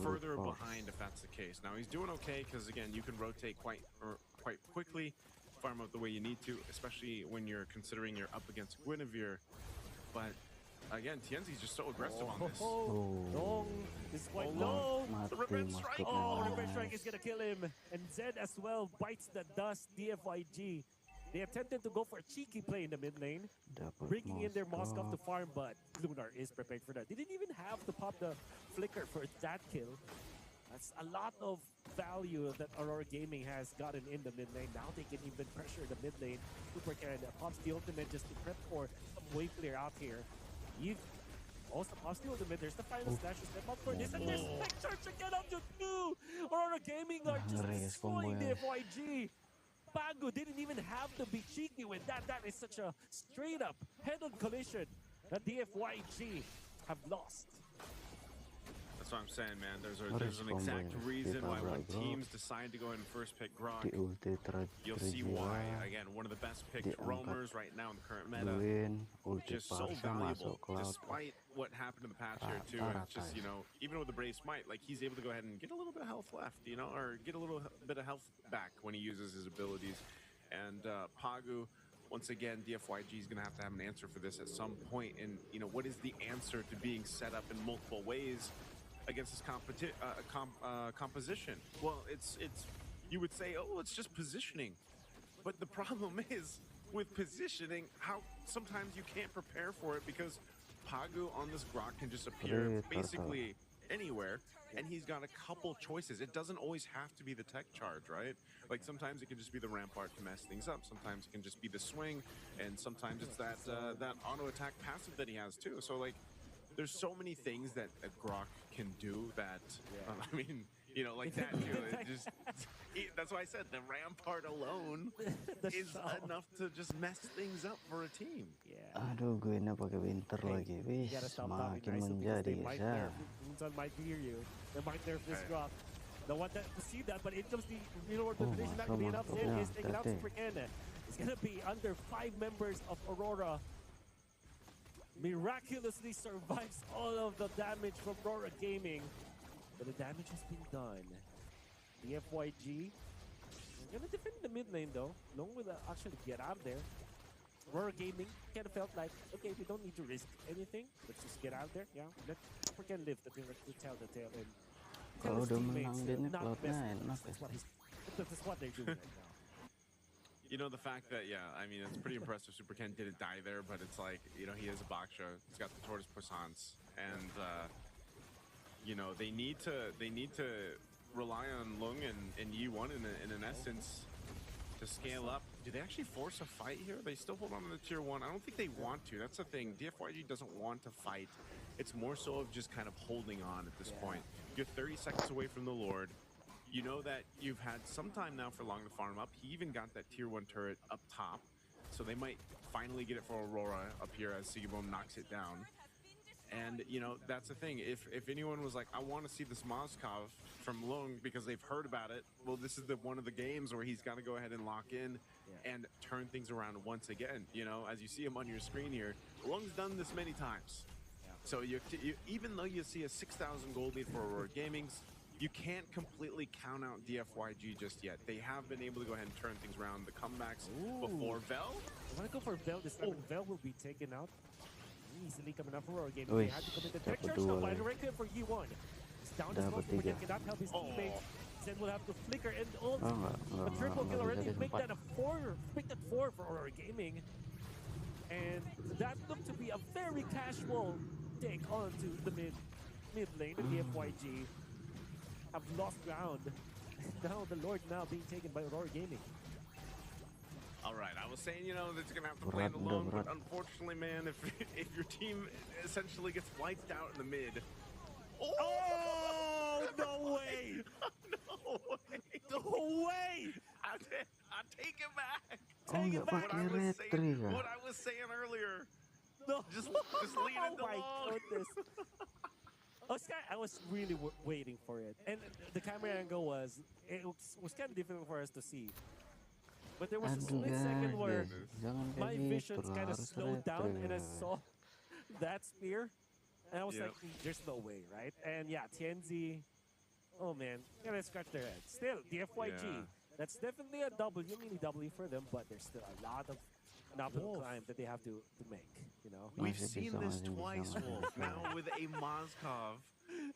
[SPEAKER 6] further behind if that's the case. Now, he's doing okay because, again, you can rotate quite quickly, farm out the way you need to, especially when you're considering you're up against Guinevere. But again, Tienzi's just so aggressive on this.
[SPEAKER 7] Long is quite low. The revenge strike. Revenge strike is gonna kill him. And Zed as well bites the dust. DFYG. They attempted to go for a cheeky play in the mid lane, bringing in their Moskov to farm, but Lunar is prepared for that. They didn't even have to pop the flicker for that kill. That's a lot of value that Aurora Gaming has gotten in the mid lane. Now they can even pressure the mid lane. Super Ken pops the ultimate just to prep for some wave clear out here. Eve also pops the ultimate. There's the final slash to step up for this, and there's tech charge again up to 2. Aurora Gaming are just destroying the FYG. Pagu didn't even have to be cheeky with that. That is such a straight up head-on collision that the FYG have lost.
[SPEAKER 6] That's what I'm saying, man. There's an exact reason why when teams decide to go ahead and first pick Grok, you'll see why. Again, one of the best picked roamers right now in the current meta. Just so valuable, despite what happened in the patch here too. And it's just, you know, even with the Brave Smite, like he's able to go ahead and get a little bit of health left, you know, or get a little bit of health back when he uses his abilities. And Pagu, once again, DFYG is going to have an answer for this at some point. And, you know, what is the answer to being set up in multiple ways against this composition? Well, it's you would say, oh, it's just positioning. But the problem is, with positioning, how sometimes you can't prepare for it because Pagu on this Grok can just appear basically anywhere, and he's got a couple choices. It doesn't always have to be the tech charge, right? Like sometimes it can just be the rampart to mess things up. Sometimes it can just be the swing, and sometimes it's that auto attack passive that he has too. So like, there's so many things that Grok can do that,
[SPEAKER 7] Yeah.
[SPEAKER 6] I mean, you know, like that, you know, it just, that's why I said the Rampart alone
[SPEAKER 7] The
[SPEAKER 6] is
[SPEAKER 7] shot.
[SPEAKER 6] enough to just mess things up for a team.
[SPEAKER 7] Yeah.
[SPEAKER 2] Aduh, gue ini pakai winter lagi.
[SPEAKER 7] You
[SPEAKER 2] Wis,
[SPEAKER 7] gotta stop talking
[SPEAKER 2] makin
[SPEAKER 7] nice because
[SPEAKER 2] menjadi
[SPEAKER 7] they
[SPEAKER 2] guys
[SPEAKER 7] might
[SPEAKER 2] ya.
[SPEAKER 7] nerf. Moonson might hear you. They might nerf this
[SPEAKER 6] Right.
[SPEAKER 7] drop. The one that to see that, but it comes the real world position not gonna be enough.
[SPEAKER 2] mantap
[SPEAKER 7] Zin
[SPEAKER 2] ya,
[SPEAKER 7] is taking out
[SPEAKER 2] hati-hati.
[SPEAKER 7] Super Ken. It's gonna be under 5 members of Aurora. Miraculously survives all of the damage from Aurora Gaming. But the damage has been done. The FYG gonna defend the mid lane though. No one will actually get out of there. Aurora Gaming kind of felt like, okay, we don't need to risk anything. Let's just get out there. Yeah, let's freaking live the tell the tale and tell
[SPEAKER 2] Kalau
[SPEAKER 7] his
[SPEAKER 2] udah
[SPEAKER 7] teammates
[SPEAKER 2] menang dia nih
[SPEAKER 7] not
[SPEAKER 2] cloudnya
[SPEAKER 7] mess with
[SPEAKER 2] enak
[SPEAKER 7] us.
[SPEAKER 2] ya.
[SPEAKER 7] That's what they're doing right now.
[SPEAKER 6] You know, the fact that, yeah, I mean, it's pretty impressive. Super Ken didn't die there, but it's like, you know, he is a Baksha. He's got the Tortoise Puissance. And, you know, they need to rely on Lung and Yi1 in an essence to scale up. Do they actually force a fight here? They still hold on to the tier 1. I don't think they want to. That's the thing. DFYG doesn't want to fight. It's more so of just kind of holding on at this point. You're 30 seconds away from the Lord. You know that you've had some time now for Long to farm up. He even got that tier 1 turret up top. So they might finally get it for Aurora up here as Sigibom knocks it down. And, you know, that's the thing. If anyone was like, I want to see this Moskov from Lung because they've heard about it, well, this is one of the games where he's got to go ahead and lock in and turn things around once again. You know, as you see him on your screen here, Lung's done this many times. So you, even though you see a 6,000 gold lead for Aurora Gaming's, you can't completely count out DFYG just yet. They have been able to go ahead and turn things around. The comebacks before Vel.
[SPEAKER 7] I want to go for Vel this time. Vel will be taken out. Easily coming up for Aurora Gaming.
[SPEAKER 2] Uy,
[SPEAKER 7] They had to commit the direct
[SPEAKER 2] dapat
[SPEAKER 7] charge.
[SPEAKER 2] dua
[SPEAKER 7] No, by
[SPEAKER 2] lagi.
[SPEAKER 7] the record for Yi1. It's down as well.
[SPEAKER 2] Dapat
[SPEAKER 7] Super Ken
[SPEAKER 2] tiga.
[SPEAKER 7] cannot help his teammates. Zen will have to flicker and ult.
[SPEAKER 2] Oh,
[SPEAKER 7] A triple kill already.
[SPEAKER 2] bisa
[SPEAKER 7] Make
[SPEAKER 2] disempat.
[SPEAKER 7] that a 4. Make that 4 for Aurora Gaming. And that looked to be a very casual take onto the mid lane. The FYG have lost ground. Now the Lord now being taken by Aurora Gaming.
[SPEAKER 6] All right, I was saying, you know, that's going to have to play it
[SPEAKER 2] Berat,
[SPEAKER 6] alone,
[SPEAKER 2] berat.
[SPEAKER 6] but unfortunately, man, if your team essentially gets wiped out in the mid.
[SPEAKER 7] Oh, no way!
[SPEAKER 6] No way!
[SPEAKER 7] No way!
[SPEAKER 6] I take it back.
[SPEAKER 2] Oh, nggak pakai retri ya?
[SPEAKER 6] What I was saying earlier.
[SPEAKER 7] No.
[SPEAKER 6] Just leave it
[SPEAKER 7] Oh my
[SPEAKER 6] alone.
[SPEAKER 7] goodness. I was really waiting for it. And the camera angle was kind of difficult for us to see. But there was a
[SPEAKER 2] Aduh
[SPEAKER 7] split
[SPEAKER 2] guys,
[SPEAKER 7] second where
[SPEAKER 2] jangan
[SPEAKER 7] my
[SPEAKER 2] kayak gitu
[SPEAKER 7] visions
[SPEAKER 2] lah,
[SPEAKER 7] kind of
[SPEAKER 2] harus
[SPEAKER 7] slowed down
[SPEAKER 2] retri
[SPEAKER 7] and I
[SPEAKER 2] ya.
[SPEAKER 7] saw that spear. And I was
[SPEAKER 6] Yep.
[SPEAKER 7] like, there's no way, right? And yeah, TNZ, oh man, gonna scratch their head. Still, the FYG,
[SPEAKER 6] Yeah.
[SPEAKER 7] that's definitely a W, mini W for them, but there's still a lot of an uphill climb that they have to make, you know?
[SPEAKER 6] We've
[SPEAKER 2] Masih
[SPEAKER 6] seen
[SPEAKER 2] bisa,
[SPEAKER 6] this
[SPEAKER 2] masih bisa,
[SPEAKER 6] twice,
[SPEAKER 2] masih
[SPEAKER 6] Wolf.
[SPEAKER 2] bisa.
[SPEAKER 6] Now with a Moskov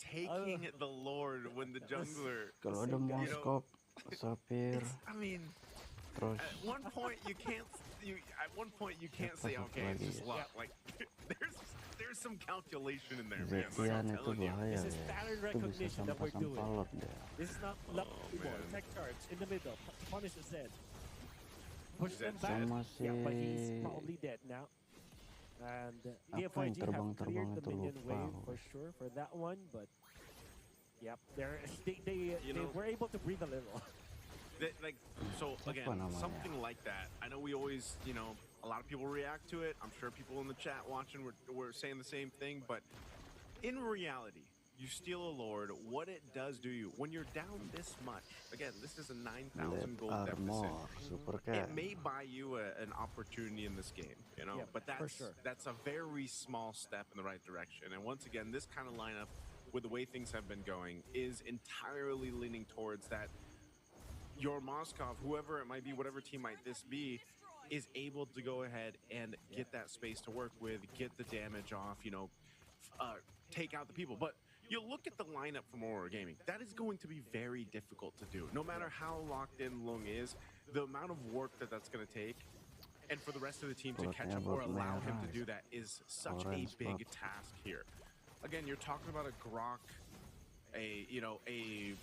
[SPEAKER 6] taking the Lord when the jungler.
[SPEAKER 2] Kalau ada Moskov, Sapir,
[SPEAKER 6] I mean,
[SPEAKER 2] terus
[SPEAKER 6] at one point you can't. At one point you can't say, okay, it's just luck. Like there's some calculation in there, man. Like, I'm
[SPEAKER 2] Zetian itu
[SPEAKER 6] telling you.
[SPEAKER 2] bahaya
[SPEAKER 7] This is
[SPEAKER 2] ya.
[SPEAKER 7] pattern
[SPEAKER 2] Itu bisa
[SPEAKER 7] recognition that we're
[SPEAKER 2] sampah
[SPEAKER 7] doing.
[SPEAKER 2] palot dia.
[SPEAKER 7] This is not luck anymore.
[SPEAKER 6] man.
[SPEAKER 7] Tech charge in the middle. Punish the Zed. Push them
[SPEAKER 6] Zed's
[SPEAKER 7] back.
[SPEAKER 2] Sama
[SPEAKER 7] Yeah, but he's
[SPEAKER 2] si-
[SPEAKER 7] probably dead now. And the
[SPEAKER 2] Apa yang
[SPEAKER 7] FYG have
[SPEAKER 2] terbang-terbang
[SPEAKER 7] cleared the
[SPEAKER 2] itu
[SPEAKER 7] minion
[SPEAKER 2] lupa
[SPEAKER 7] wave
[SPEAKER 2] aku.
[SPEAKER 7] for sure for that one, but they
[SPEAKER 6] know-
[SPEAKER 7] were able to breathe a little.
[SPEAKER 6] Like so again,
[SPEAKER 2] namanya?
[SPEAKER 6] something like that. I know we always, you know, a lot of people react to it. I'm sure people in the chat watching were saying the same thing, but in reality, you steal a Lord. What it does do you when you're down this much? Again, this is a 9,000
[SPEAKER 2] Left
[SPEAKER 6] gold
[SPEAKER 2] armor,
[SPEAKER 6] deficit.
[SPEAKER 2] super
[SPEAKER 6] It
[SPEAKER 2] cat.
[SPEAKER 6] may buy you an opportunity in this game, you know,
[SPEAKER 7] Yeah,
[SPEAKER 6] but
[SPEAKER 7] for sure.
[SPEAKER 6] that's a very small step in the right direction. And once again, this kind of lineup, with the way things have been going, is entirely leaning towards that. Your Moskov, whoever it might be, whatever team might this be, is able to go ahead and get that space to work with, get the damage off, you know, take out the people. But you look at the lineup from Aurora Gaming, that is going to be very difficult to do. No matter how locked in Lung is, the amount of work that's going to take, and for the rest of the team to catch up or allow him to do that is such a
[SPEAKER 2] Orange
[SPEAKER 6] big
[SPEAKER 2] buff.
[SPEAKER 6] task here. Again, you're talking about a Grok, a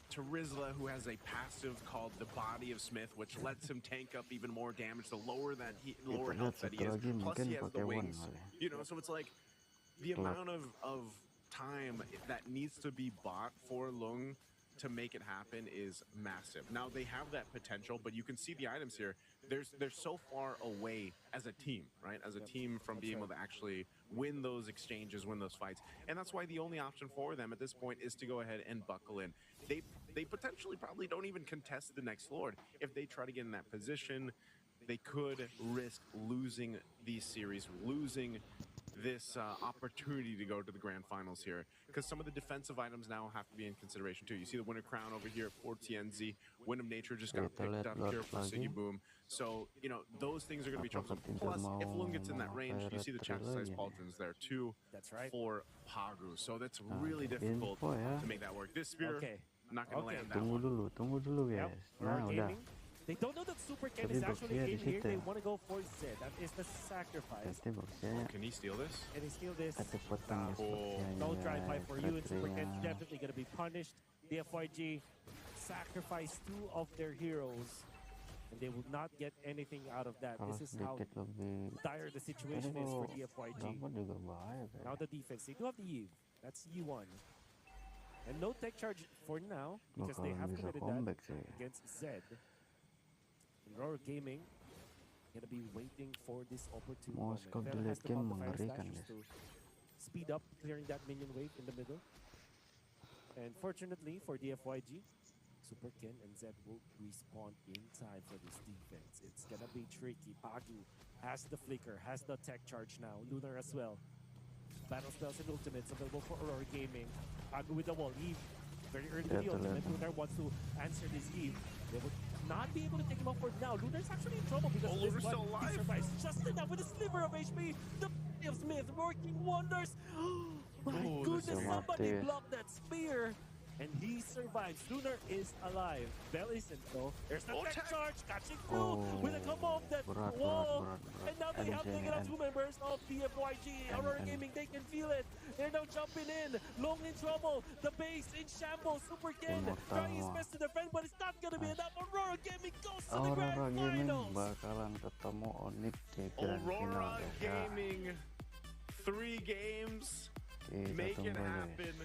[SPEAKER 6] Terizla who has a passive called the Body of Smith, which lets him tank up even more damage the lower
[SPEAKER 2] Kita
[SPEAKER 6] health
[SPEAKER 2] lihat
[SPEAKER 6] that he
[SPEAKER 2] satu
[SPEAKER 6] is.
[SPEAKER 2] lagi
[SPEAKER 6] Plus
[SPEAKER 2] mungkin
[SPEAKER 6] he has the
[SPEAKER 2] pakai one
[SPEAKER 6] wings.
[SPEAKER 2] kali.
[SPEAKER 6] You know, so it's like the amount of time that needs to be bought for Lung to make it happen is massive. Now they have that potential, but you can see the items here. They're so far away as a team, right? As a team from being able to actually win those exchanges, win those fights. And that's why the only option for them at this point is to go ahead and buckle in. They potentially probably don't even contest the next Lord. If they try to get in that position, they could risk losing these series, losing this opportunity to go to the grand finals here, because some of the defensive items now have to be in consideration too. You see the Winter Crown over here for TNZ. Wind of Nature just got picked up here for Siggy Boom. So, you know, those things are going to be troublesome. Plus, if Lung gets in that range, you see the chastised pauldrons there too.
[SPEAKER 7] That's right.
[SPEAKER 6] For Pagu. So that's really difficult to make that work. This spear, not going to land that one.
[SPEAKER 2] Tunggu dulu guys. Nah, udah.
[SPEAKER 7] They don't know that Super Ken is actually in here. They want to go for Z. That is the sacrifice.
[SPEAKER 6] Can he steal this?
[SPEAKER 7] Can he steal this?
[SPEAKER 6] Oh.
[SPEAKER 7] No drive-by for you, and Super Ken's definitely going to be punished. The FYG sacrificed 2 of their heroes, and they will not get anything out of that. This is how dire the situation is for the FYG. Now the defense. They do have the Eve. That's E1. And no tech charge for now, because they have committed that against Z. Aurora Gaming gonna be waiting for this opportunity moment. Fel has to pop the fire stashes to speed up clearing that minion wave in the middle. And fortunately for the FYG, Super Ken and Zed will respawn in time for this defense. It's gonna be tricky. Pagu has the flicker, has the tech charge now. Lunar as well. Battle spells and ultimates available for Aurora Gaming. Pagu with the wall. Eve very early in the ultimate. Lunar wants to answer this Eve. They would not be able to take him up for now. Lunar's actually in trouble because
[SPEAKER 6] Lunar's still alive.
[SPEAKER 7] He survives just enough with a sliver of HP. The of Smith working wonders. My goodness, somebody blocked that spear. And he survives. Lunar is alive. Bell isn't though. There's the tech charge catching through with a combo of that wall. And now they have taken out 2 members of the FYG. Aurora Gaming, they can feel it. They're now jumping in. Long in trouble. The base in shambles. Super Ken trying his best to defend, but it's not going to be enough. Aurora Gaming goes to the grand finals.
[SPEAKER 6] Aurora Gaming, 3 games, make it happen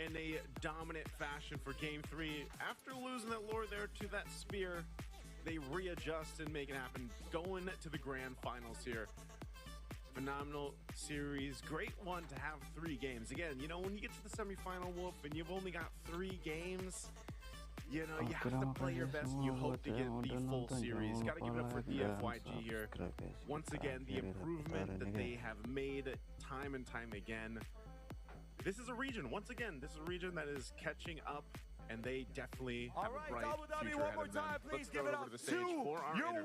[SPEAKER 6] in a dominant fashion for Game 3. After losing that lore there to that spear, they readjust and make it happen, going to the grand finals here. Phenomenal series, great one to have 3 games. Again, you know, when you get to the semifinal, Wolf, and you've only got 3 games, you know, you have to play your best and you hope to get the full series. Gotta give it up for the FYG here. Once again, the improvement that they have made time and time again. This is a region, once again, this is a region that is catching up, and they definitely have a bright future ahead of them. Let's go over to the stage for our interview.